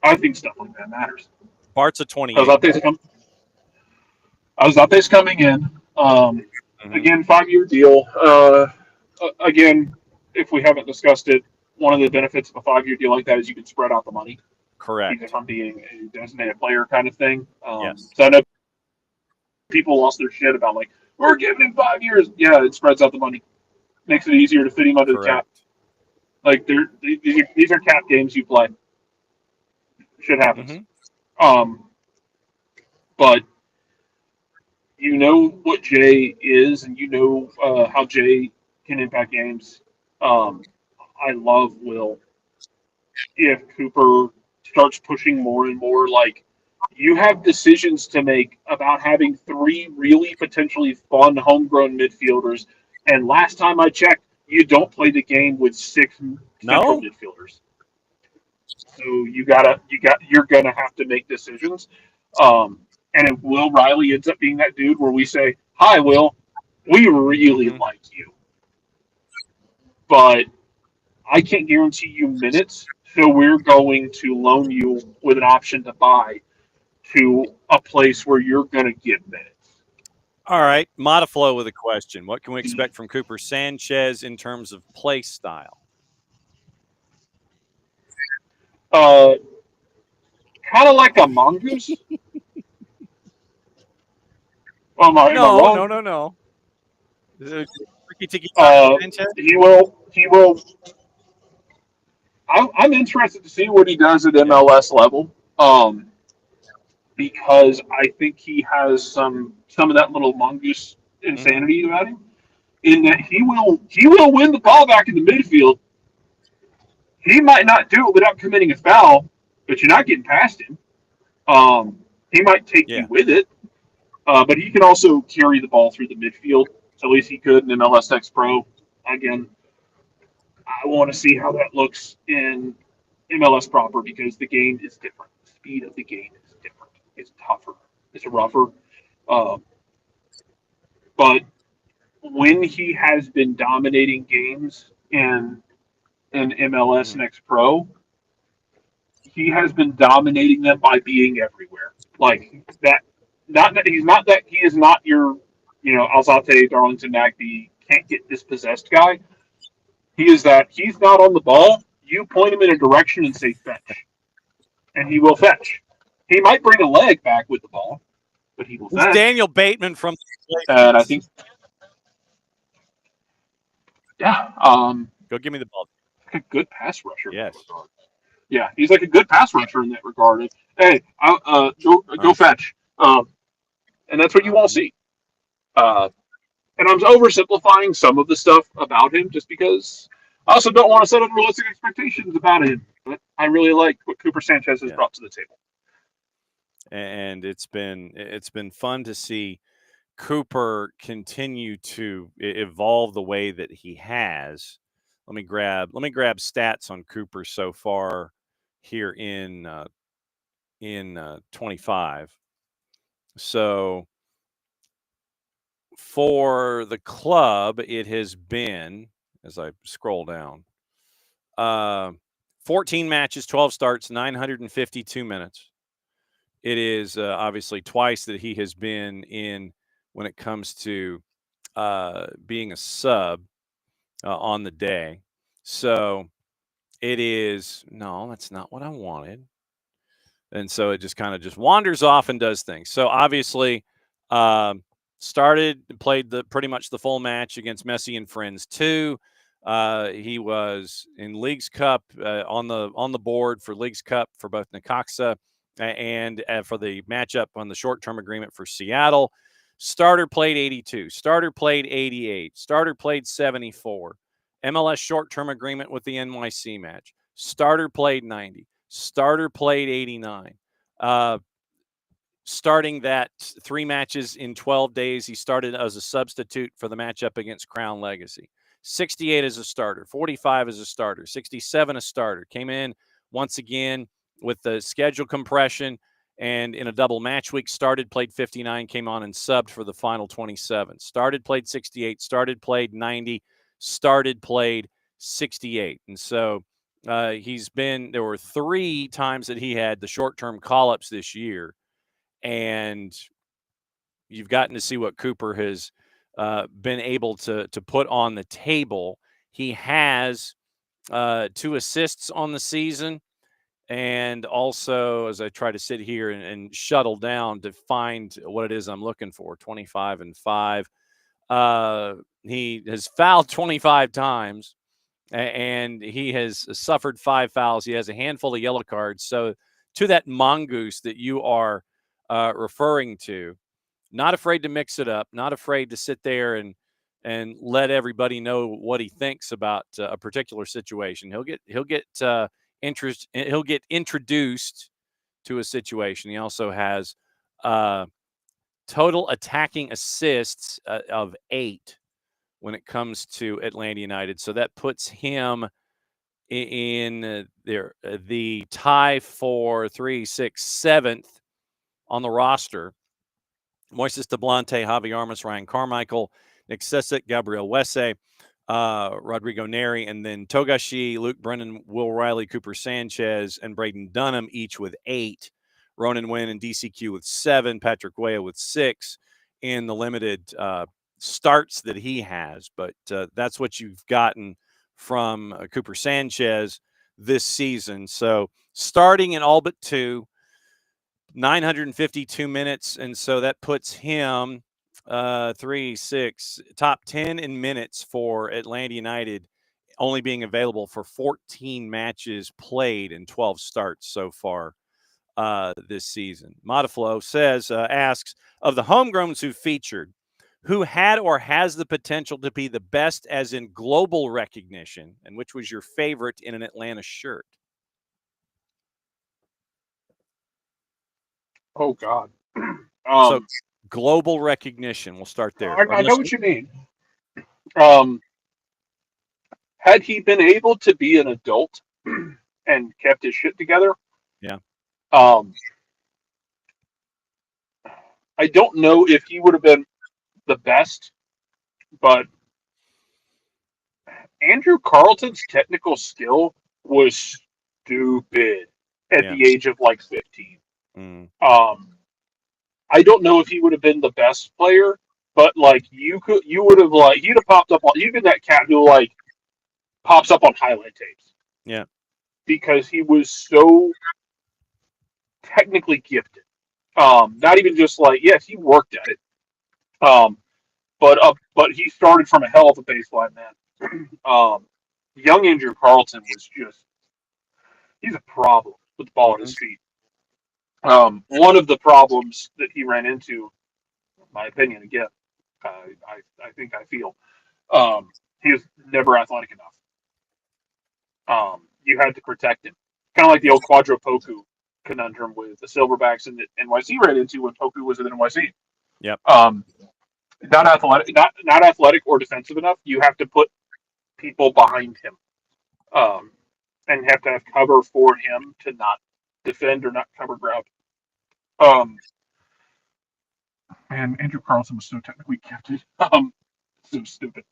I think stuff like that matters. Bart's a 28. Alzate's coming in. Again, 5-year deal. Again, if we haven't discussed it, one of the benefits of a 5-year deal like that is you can spread out the money. Correct. Even from being a designated player kind of thing. Yes. So I know people lost their shit about like, we're giving him 5 years. Yeah, it spreads out the money. Makes it easier to fit him under the cap. Like these are cap games you play. Shit happens. But you know what Jay is, and you know how Jay can impact games. I love Will. If Cooper starts pushing more and more, like you have decisions to make about having 3 really potentially fun homegrown midfielders. And last time I checked, you don't play the game with 6 central No? midfielders. So you're gonna have to make decisions. And if Will Riley ends up being that dude where we say, "Hi, Will, we really Mhm. like you, but I can't guarantee you minutes, so we're going to loan you with an option to buy to a place where you're going to get minutes." All right. Modiflow with a question. What can we expect from Cooper Sanchez in terms of play style? Kind of like a mongoose. Am I No, wrong? no, no, no. Ricky Tiki Uh, Sanchez? he will. He will. I'm interested to see what he does at Yeah. MLS level. Because I think he has some of that little mongoose insanity about him. In that he will win the ball back in the midfield. He might not do it without committing a foul, but you're not getting past him. He might take Yeah. you with it, but he can also carry the ball through the midfield. At least he could in MLS Next Pro. Again, I want to see how that looks in MLS proper because the game is different. The speed of the game is different. It's tougher. It's rougher. Uh, but when he has been dominating games in MLS Next Pro, he has been dominating them by being everywhere. Like that. Not that he's not that he is not your, Alzate, Darlington, Nagby can't get dispossessed guy. He is that he's not on the ball. You point him in a direction and say fetch, and he will fetch. He might bring a leg back with the ball, but he will Who's fetch. Daniel Bateman from the And I think, yeah, Go give me the ball. a good pass rusher. Yes. Yeah, he's like a good pass rusher in that regard. Hey, go fetch, and that's what you won't see. And I'm oversimplifying some of the stuff about him just because I also don't want to set unrealistic expectations about him. But I really like what Cooper Sanchez has brought to the table. And it's been fun to see Cooper continue to evolve the way that he has. Let me grab stats on Cooper so far here in 25. So for the club, it has been, as I scroll down, 14 matches, 12 starts, 952 minutes. It is obviously twice that he has been in when it comes to being a sub on the day. So it is, no, that's not what I wanted. And so it just kind of just wanders off and does things. So obviously, played pretty much the full match against Messi and Friends 2. He was in Leagues Cup on the board for Leagues Cup for both Necaxa and for the matchup on the short-term agreement for Seattle. Starter played 82. Starter played 88. Starter played 74. MLS short-term agreement with the NYC match. Starter played 90. Starter played 89. Starting that 3 matches in 12 days, he started as a substitute for the matchup against Crown Legacy. 68 as a starter, 45 as a starter, 67 a starter. Came in once again with the schedule compression and in a double match week, started, played 59, came on and subbed for the final 27. Started, played 68, started, played 90, started, played 68. And so there were 3 times that he had the short-term call-ups this year. And you've gotten to see what Cooper has been able to put on the table. He has 2 assists on the season. And also, as I try to sit here and shuttle down to find what it is I'm looking for, 25 and 5. He has fouled 25 times, and he has suffered 5 fouls. He has a handful of yellow cards. So to that mongoose that you are referring to, not afraid to mix it up, not afraid to sit there and let everybody know what he thinks about a particular situation. He'll get introduced to a situation. He also has total attacking assists of 8 when it comes to Atlanta United. So that puts him in the tie for 3, 6, 7th on the roster. Moises Deblante, Javi Armas, Ryan Carmichael, Nick Sessick, Gabriel Wesse, Rodrigo Neri, and then Togashi, Luke Brennan, Will Riley, Cooper Sanchez, and Braden Dunham, each with 8. Ronan Wynn and DCQ with 7. Patrick Weah with 6 in the limited starts that he has. But that's what you've gotten from Cooper Sanchez this season. So starting in all but 2, 952 minutes, and so that puts him 3, 6, top 10 in minutes for Atlanta United, only being available for 14 matches played and 12 starts so far this season. Modiflow asks, of the homegrowns who featured, who had or has the potential to be the best as in global recognition, and which was your favorite in an Atlanta shirt? Oh God. So global recognition. We'll start there. I know what you mean. Had he been able to be an adult and kept his shit together, yeah. I don't know if he would have been the best, but Andrew Carlton's technical skill was stupid at the age of like 15. Mm. I don't know if he would have been the best player, but like you would have like he'd have popped up on you've been that cat who like pops up on highlight tapes. Yeah. Because he was so technically gifted. Not even just like yes, he worked at it. But he started from a hell of a baseline, man. Young Andrew Carlton was he's a problem with the ball at his feet. One of the problems that he ran into, in my opinion, again, I think I feel, he was never athletic enough. You had to protect him. Kind of like the old Quadro Poku conundrum with the Silverbacks and that NYC ran into when Poku was in NYC. Yep. Not athletic or defensive enough. You have to put people behind him, and have to have cover for him to not defend or not cover ground. And Andrew Carlson was so technically gifted. So stupid.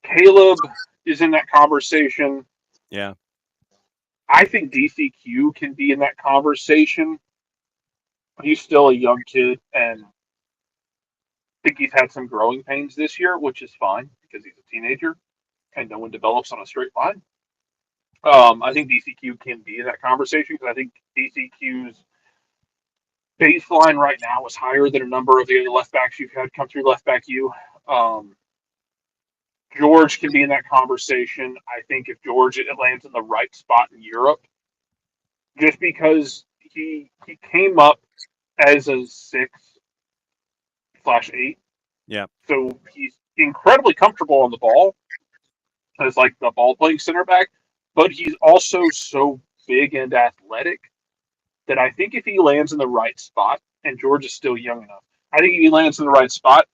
Caleb is in that conversation. Yeah. I think DCQ can be in that conversation. He's still a young kid, and I think he's had some growing pains this year, which is fine because he's a teenager and no one develops on a straight line. I think DCQ can be in that conversation because I think DCQ's baseline right now is higher than a number of the other left backs you've had come through left back U. George can be in that conversation. I think if George lands in the right spot in Europe, just because he came up as a 6/8. Yeah. So he's incredibly comfortable on the ball as like the ball playing center back, but he's also so big and athletic that I think if he lands in the right spot, and George is still young enough, I think if he lands in the right spot,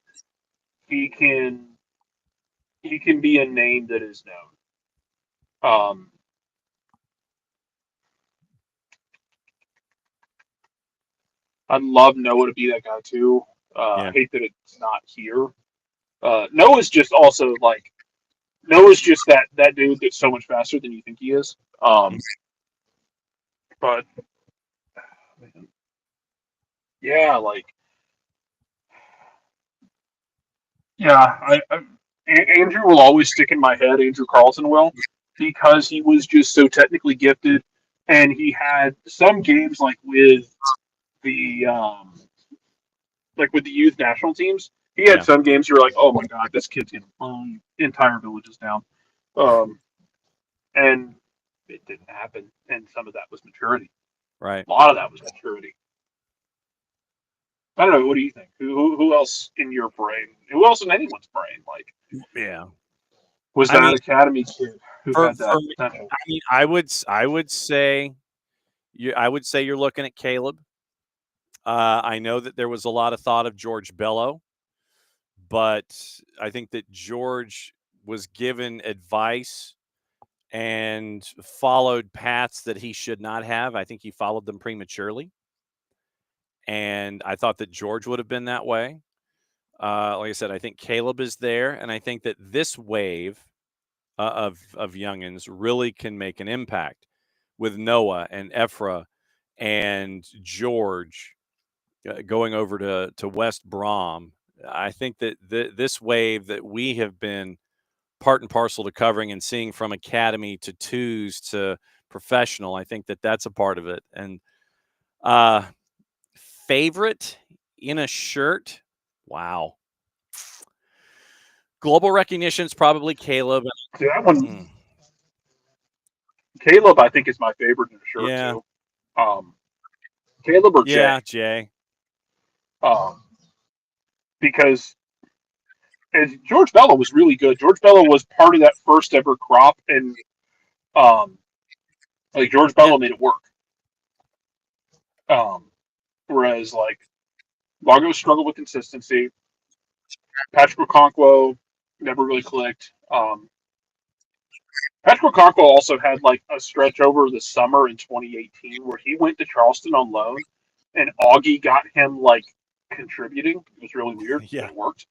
he can be a name that is known. I'd love Noah to be that guy too. I hate that it's not here. Noah's just also like Noah's just that dude that's so much faster than you think he is. But yeah, like Andrew will always stick in my head. Andrew Carlson will, because he was just so technically gifted, and he had some games like with the youth national teams. He had some games you're like, oh my god, this kid's gonna blow entire villages down, and it didn't happen. And some of that was maturity. Right. A lot of that was maturity. I don't know. What do you think? Who else in your brain? Who else in anyone's brain? Like, was that academy kid who had that potential? I mean, I would say you're looking at Caleb. I know that there was a lot of thought of George Bello, but I think that George was given advice and followed paths that he should not have. I think he followed them prematurely. And I thought that George would have been that way. Like I said, I think Caleb is there, and I think that this wave of youngins really can make an impact with Noah and Ephra and George going over to West Brom. I think that this wave that we have been part and parcel to covering and seeing from academy to twos to professional, I think that that's a part of it. And favorite in a shirt, wow. Global recognition is probably Caleb. See, that one, Caleb, I think is my favorite in the shirt Yeah. too. Caleb or Yeah, Jay? Jay. Because as George Bello was really good. George Bello was part of that first ever crop, and like George Bello made it work. Whereas like Largo struggled with consistency. Patrick Okonkwo never really clicked. Patrick Okonkwo also had like a stretch over the summer in 2018 where he went to Charleston on loan, and Augie got him like contributing. It was really weird. Yeah. But it worked.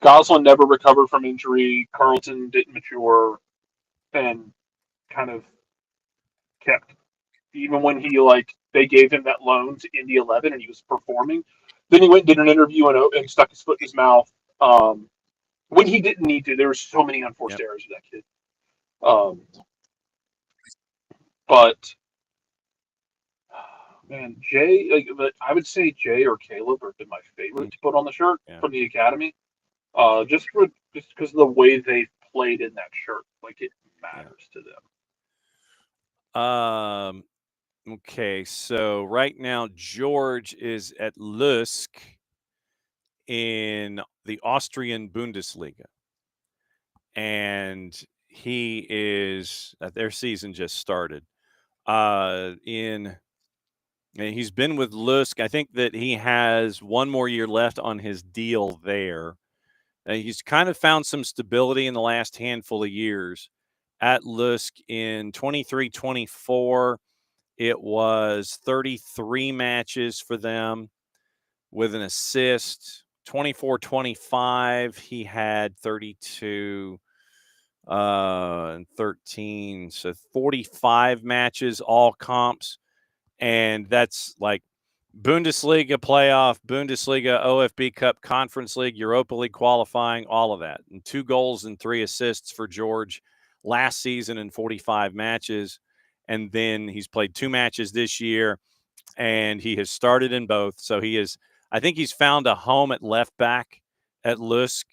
Goslin never recovered from injury. Carlton didn't mature, and kind of kept. Even when he they gave him that loan to Indy 11 and he was performing, then he went and did an interview and stuck his foot in his mouth when he didn't need to. There were so many unforced errors with that kid. But man, Jay, I would say Jay or Caleb have been my favorite to put on the shirt from the academy. Just because of the way they played in that shirt, like it matters to them. Okay, so right now George is at Lusk in the Austrian Bundesliga, and he is their season just started. And he's been with Lusk. I think that he has one more year left on his deal there. He's kind of found some stability in the last handful of years at Lusk in 23-24. It was 33 matches for them with an assist. 24-25, he had 32 and 13. So 45 matches, all comps. And that's like Bundesliga playoff, Bundesliga, OFB Cup, Conference League, Europa League qualifying, all of that. And 2 goals and 3 assists for George last season in 45 matches. And then he's played 2 matches this year, and he has started in both. So I think he's found a home at left back at Lusk.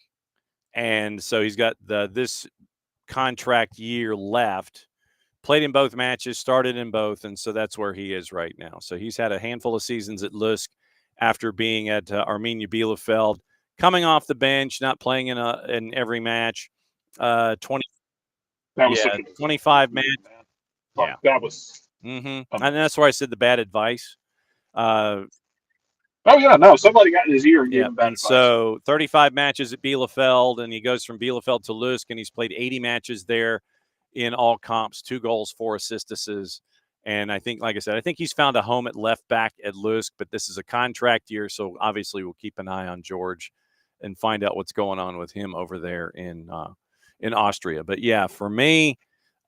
And so he's got this contract year left. Played in both matches, started in both, and so that's where he is right now. So he's had a handful of seasons at Lusk after being at Arminia Bielefeld, coming off the bench, not playing in every match. 25 matches. Yeah, that was. And that's where I said the bad advice. Somebody got in his ear and gave him bad advice. So 35 matches at Bielefeld, and he goes from Bielefeld to Lusk, and he's played 80 matches there in all comps, 2 goals, 4 assists. And I think, like I said, I think he's found a home at left back at Lusk, but this is a contract year, so obviously we'll keep an eye on George and find out what's going on with him over there in Austria. But yeah, for me,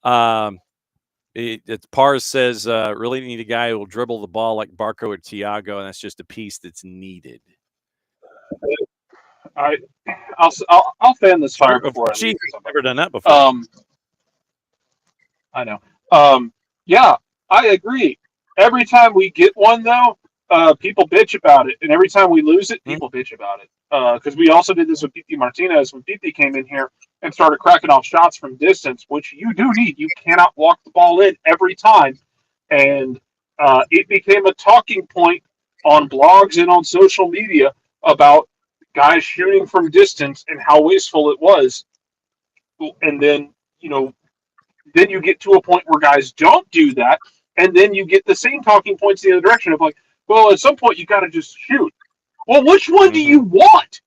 Pars says really need a guy who will dribble the ball like Barco or Thiago, and that's just a piece that's needed. I'll fan this fire before I leave. I've never done that before. I know. Yeah, I agree. Every time we get one, though, people bitch about it, and every time we lose it, people bitch about it. Because we also did this with Piti Martinez when Piti came in here and started cracking off shots from distance, which you do need. You cannot walk the ball in every time, and it became a talking point on blogs and on social media about guys shooting from distance and how wasteful it was. And then, then you get to a point where guys don't do that, And then you get the same talking points the other direction of like, well, at some point you got to just shoot. Well, which one do you want?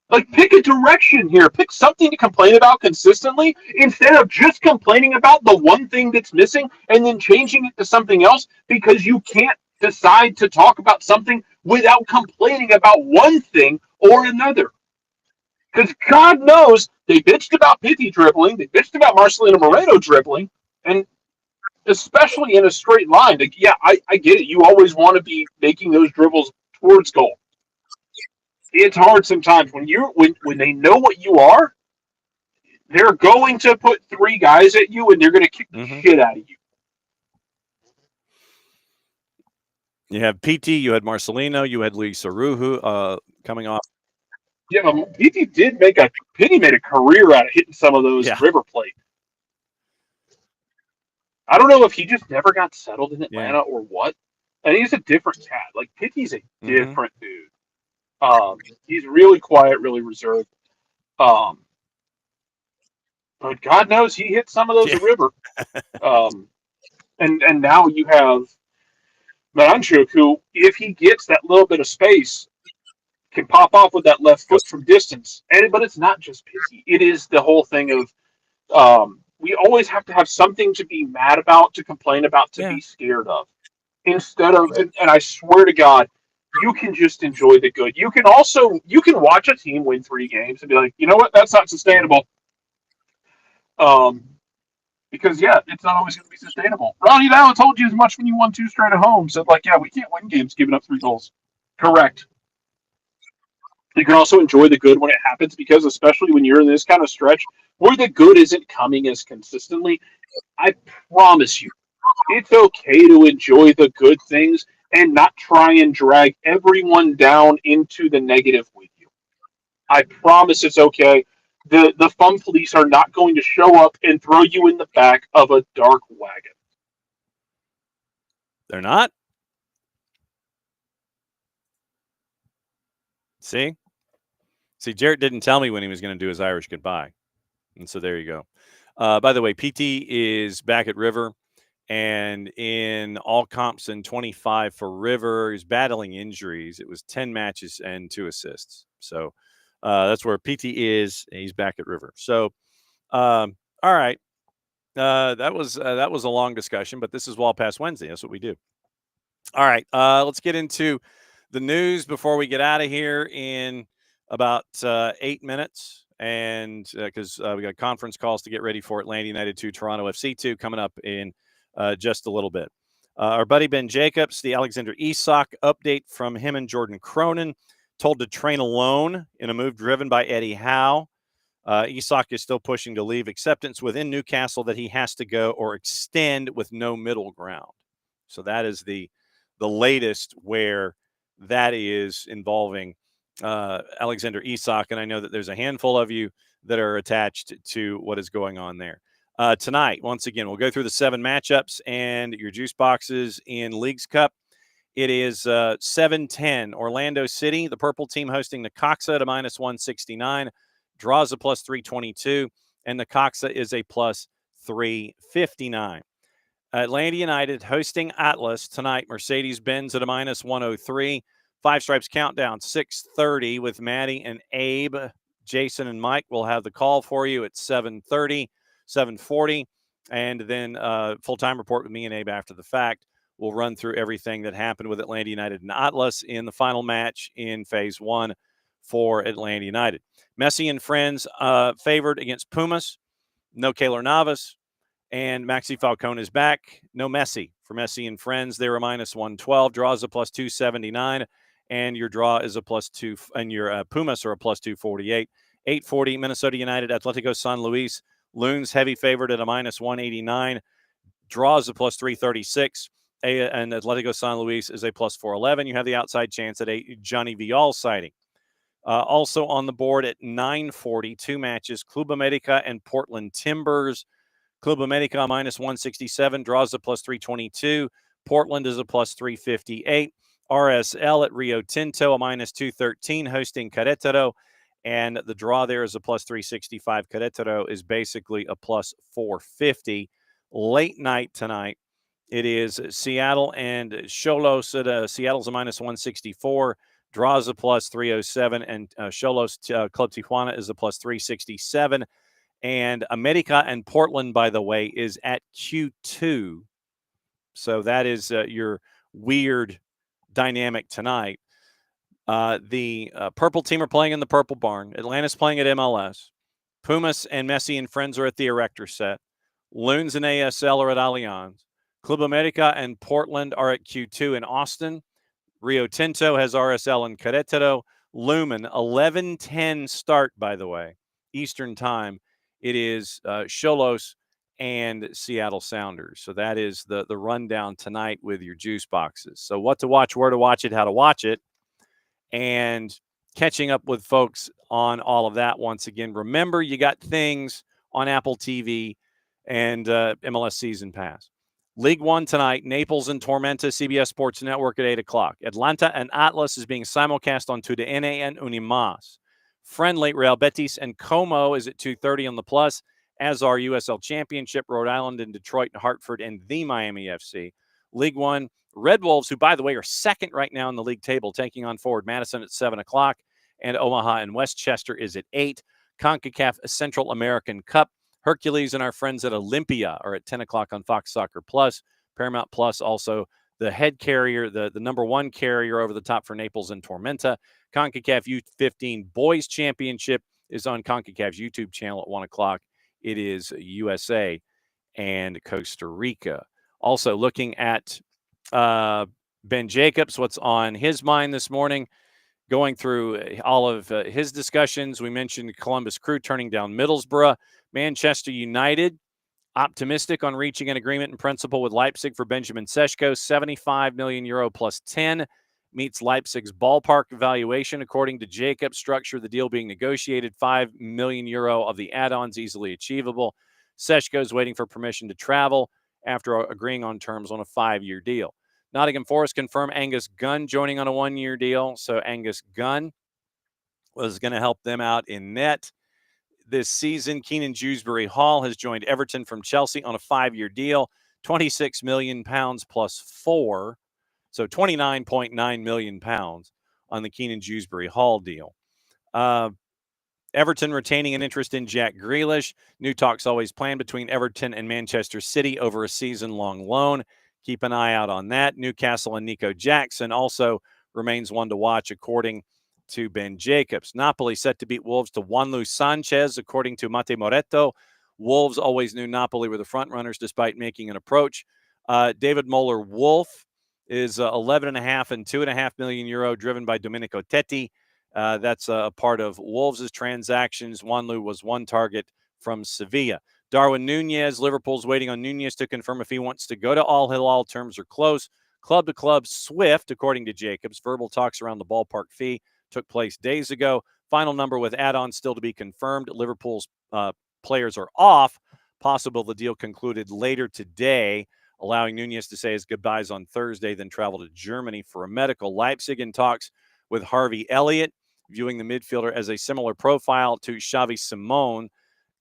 Like, pick a direction here. Pick something to complain about consistently instead of just complaining about the one thing that's missing and then changing it to something else because you can't decide to talk about something without complaining about one thing or another. Because God knows they bitched about Pithy dribbling, they bitched about Marcelino Moreno dribbling, and especially in a straight line. Like, yeah, I get it. You always want to be making those dribbles towards goal. It's hard sometimes when when they know what you are. They're going to put three guys at you, and they're going to kick the shit out of you. You have PT, you had Marcelino, you had Lee Saruhu coming off. Yeah, PT Pitty made a career out of hitting some of those River Plate. I don't know if he just never got settled in Atlanta or what. I think he's a different cat. Like, Pitty's a different dude. He's really quiet, really reserved. But God knows he hit some of those at River. And now you have Maranchuk, who, if he gets that little bit of space, can pop off with that left foot from distance. But it's not just Pitty. It is the whole thing of we always have to have something to be mad about, to complain about, to be scared of. Instead of, and I swear to God, you can just enjoy the good. You can watch a team win 3 games and be like, you know what, that's not sustainable. Because it's not always going to be sustainable. Ronnie Allen told you as much when you won 2 straight at home. Said like, we can't win games giving up 3 goals. Correct. You can also enjoy the good when it happens, because especially when you're in this kind of stretch where the good isn't coming as consistently, I promise you, it's okay to enjoy the good things and not try and drag everyone down into the negative with you. I promise it's okay. The fun police are not going to show up and throw you in the back of a dark wagon. They're not? See, Jarrett didn't tell me when he was going to do his Irish goodbye. And so there you go. By the way, PT is back at River, and in all comps in 25 for River. He's battling injuries. It was 10 matches and 2 assists. So that's where PT is. He's back at River. So, all right. That was a long discussion, but this is Wall Pass Wednesday. That's what we do. All right. Let's get into the news before we get out of here in about 8 minutes. And because we got conference calls to get ready for Atlanta United 2, Toronto FC 2 coming up in just a little bit. Our buddy Ben Jacobs, the Alexander Isak update from him and Jordan Cronin, told to train alone in a move driven by Eddie Howe. Isak is still pushing to leave. Acceptance within Newcastle that he has to go or extend with no middle ground. So that is the latest where that is involving Alexander Isak. And I know that there's a handful of you that are attached to what is going on there. Tonight, once again, we'll go through the 7 matchups and your juice boxes in Leagues Cup. It is 7-10 Orlando City, the purple team hosting Necaxa at a -169. Draws a +322, and Necaxa is a +359. Atlanta United hosting Atlas tonight. Mercedes-Benz at a -103. Five Stripes Countdown, 6:30 with Maddie and Abe. Jason and Mike will have the call for you at 7:30, 7:40. And then full-time report with me and Abe after the fact. We'll run through everything that happened with Atlanta United and Atlas in the final match in Phase 1 for Atlanta United. Messi and friends favored against Pumas. No Keylor Navas. And Maxi Falcone is back. No Messi for Messi and friends. They're a -112. Draws a +279. And your draw is a +2. And your Pumas are a +248. 840 Minnesota United, Atletico San Luis. Loons heavy favored at a -189. Draws a +336. And Atletico San Luis is a +411. You have the outside chance at a Johnny Vial sighting. Also on the board at 940, 2 matches, Club America and Portland Timbers. Club America -167, draws a +322. Portland is a +358. RSL at Rio Tinto, a -213, hosting Querétaro. And the draw there is a +365. Querétaro is basically a +450. Late night tonight, It is Seattle and Xolos. Seattle's a minus 164. Draws a plus 307. And Xolos Club Tijuana is a plus 367. And America and Portland, by the way, is at Q2. So that is your weird dynamic tonight. The purple team are playing in the Purple Barn. Atlanta's playing at MLS. Pumas and Messi and friends are at the Erector Set. Loons and ASL are at Allianz. Club America and Portland are at Q2 in Austin. Rio Tinto has RSL in Querétaro. Lumen, 11:10 start, by the way, Eastern time. It is Xolos and Seattle Sounders. So that is the rundown tonight with your juice boxes. So what to watch, where to watch it, how to watch it, and catching up with folks on all of that once again. Remember, you got things on Apple TV and MLS Season Pass. League One tonight, Naples and Tormenta, CBS Sports Network at 8 o'clock. Atlanta and Atlas is being simulcast on TUDN and Unimas. Friendly, Real Betis and Como is at 2:30 on the Plus, as are USL Championship, Rhode Island and Detroit and Hartford and the Miami FC. League One, Red Wolves, who, by the way, are second right now in the league table, taking on Forward Madison at 7 o'clock, and Omaha and Westchester is at 8. CONCACAF Central American Cup, Hercules and our friends at Olympia are at 10 o'clock on Fox Soccer Plus. Paramount Plus, also the head carrier, the number one carrier over the top for Naples and Tormenta. CONCACAF U15 Boys Championship is on CONCACAF's YouTube channel at 1 o'clock. It is USA and Costa Rica. Also looking at Ben Jacobs, what's on his mind this morning, going through all of his discussions. We mentioned Columbus Crew turning down Middlesbrough. Manchester United, optimistic on reaching an agreement in principle with Leipzig for Benjamin Sesko. 75 million euro plus 10 meets Leipzig's ballpark valuation. According to Jacobs, structure the deal being negotiated. 5 million euro of the add-ons easily achievable. Sesko is waiting for permission to travel after agreeing on terms on a 5-year deal. Nottingham Forest confirmed Angus Gunn joining on a 1-year deal. So Angus Gunn was going to help them out in net this season. Keenan Dewsbury Hall has joined Everton from Chelsea on a 5-year deal, £26 million plus 4. So £29.9 million on the Keenan Dewsbury Hall deal. Everton retaining an interest in Jack Grealish. New talks always planned between Everton and Manchester City over a season-long loan. Keep an eye out on that. Newcastle and Nico Jackson also remains one to watch, according to Ben Jacobs. Napoli set to beat Wolves to Juanlu Sanchez, according to Mate Moretto. Wolves always knew Napoli were the front runners despite making an approach. David Moller-Wolf is 11.5 and 2.5 million euro, driven by Domenico Tetti. That's a part of Wolves' transactions. Juanlu was one target from Sevilla. Darwin Nunez, Liverpool's waiting on Nunez to confirm if he wants to go to Al Hilal. Terms are close. Club to club swift, according to Jacobs. Verbal talks around the ballpark fee took place days ago. Final number with add-ons still to be confirmed. Liverpool's players are off. Possible the deal concluded later today, allowing Nunez to say his goodbyes on Thursday, then travel to Germany for a medical. Leipzig in talks with Harvey Elliott, viewing the midfielder as a similar profile to Xavi Simon.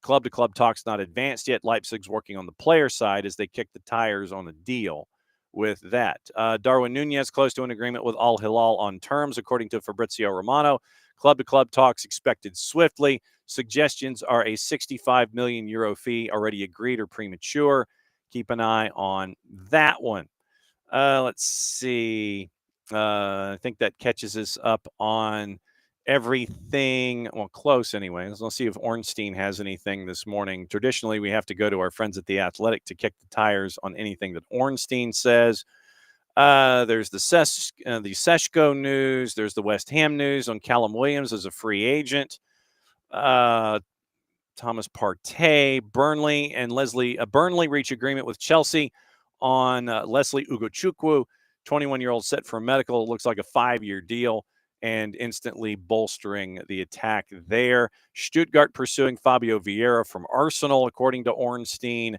Club-to-club talks not advanced yet. Leipzig's working on the player side as they kick the tires on the deal with that. Darwin Nunez close to an agreement with Al Hilal on terms, according to Fabrizio Romano. Club-to-club talks expected swiftly. Suggestions are a 65 million euro fee already agreed or premature. Keep an eye on that one. Let's see. I think that catches us up on everything. Well, close anyway. Let's see if Ornstein has anything this morning. Traditionally, we have to go to our friends at The Athletic to kick the tires on anything that Ornstein says. There's the Seshko news. There's the West Ham news on Callum Williams as a free agent. Thomas Partey, Burnley, and Leslie Burnley reach agreement with Chelsea on Leslie Ugochukwu, 21-year-old set for a medical. It looks like a 5-year deal, and instantly bolstering the attack there. Stuttgart pursuing Fabio Vieira from Arsenal, according to Ornstein.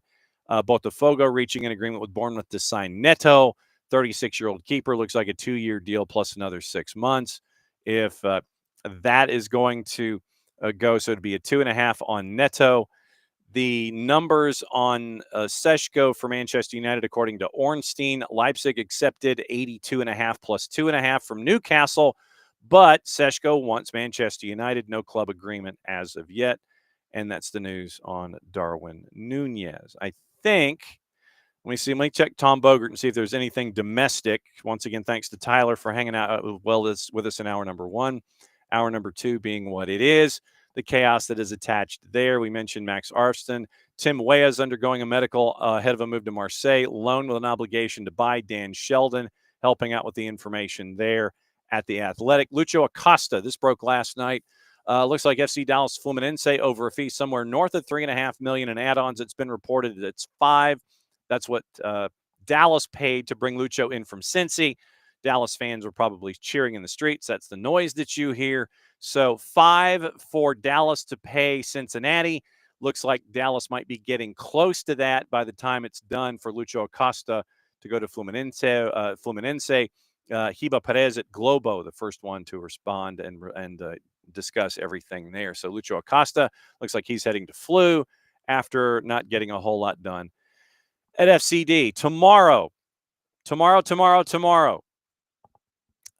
Botafogo reaching an agreement with Bournemouth to sign Neto, 36-year-old keeper. Looks like a 2-year deal plus another 6 months. If that is going to go, so it'd be a 2.5 on Neto. The numbers on Seshko for Manchester United, according to Ornstein, Leipzig accepted 82.5 plus 2.5 from Newcastle, but Seshko wants Manchester United. No club agreement as of yet. And that's the news on Darwin Nunez. I think, let me check Tom Bogert and see if there's anything domestic. Once again, thanks to Tyler for hanging out with us in hour number 1. Hour number 2 being what it is, the chaos that is attached there. We mentioned Max Arfston. Tim Weah is undergoing a medical ahead of a move to Marseille, loan with an obligation to buy. Dan Sheldon helping out with the information there at the Athletic. Lucho Acosta, this broke last night. Looks like FC Dallas Fluminense over a fee somewhere north of $3.5 million in add-ons. It's been reported that it's 5. That's what Dallas paid to bring Lucho in from Cincy. Dallas fans were probably cheering in the streets. That's the noise that you hear. So 5 for Dallas to pay Cincinnati. Looks like Dallas might be getting close to that by the time it's done for Lucho Acosta to go to Fluminense. Hiba Perez at Globo, the first one to respond and discuss everything there. So Lucho Acosta looks like he's heading to Flu after not getting a whole lot done at FCD. Tomorrow.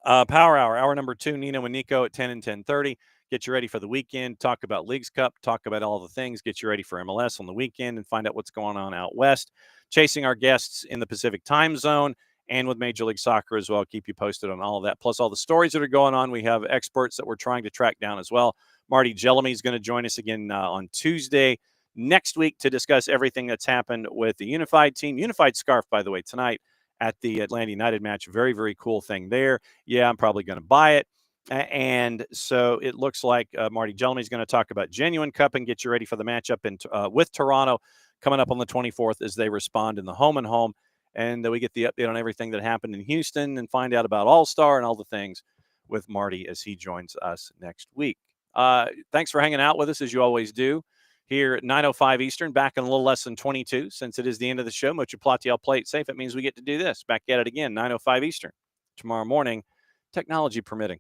Power Hour, hour number 2, Nino and Nico at 10 and 10:30. Get you ready for the weekend. Talk about Leagues Cup. Talk about all the things. Get you ready for MLS on the weekend and find out what's going on out west. Chasing our guests in the Pacific time zone and with Major League Soccer as well. Keep you posted on all of that. Plus all the stories that are going on. We have experts that we're trying to track down as well. Marty Jellamy is going to join us again on Tuesday next week to discuss everything that's happened with the Unified team. Unified scarf, by the way, tonight at the Atlanta United match. Very, very cool thing there. Yeah, I'm probably going to buy it. And so it looks like Marty Jellamy is going to talk about Genuine Cup and get you ready for the matchup with Toronto coming up on the 24th as they respond in the home and home. And we get the update on everything that happened in Houston and find out about All-Star and all the things with Marty as he joins us next week. Thanks for hanging out with us as you always do here at 9:05 Eastern, back in a little less than 22 since it is the end of the show. Mucho Platiel, play it safe. It means we get to do this. Back at it again, 9:05 Eastern tomorrow morning, technology permitting.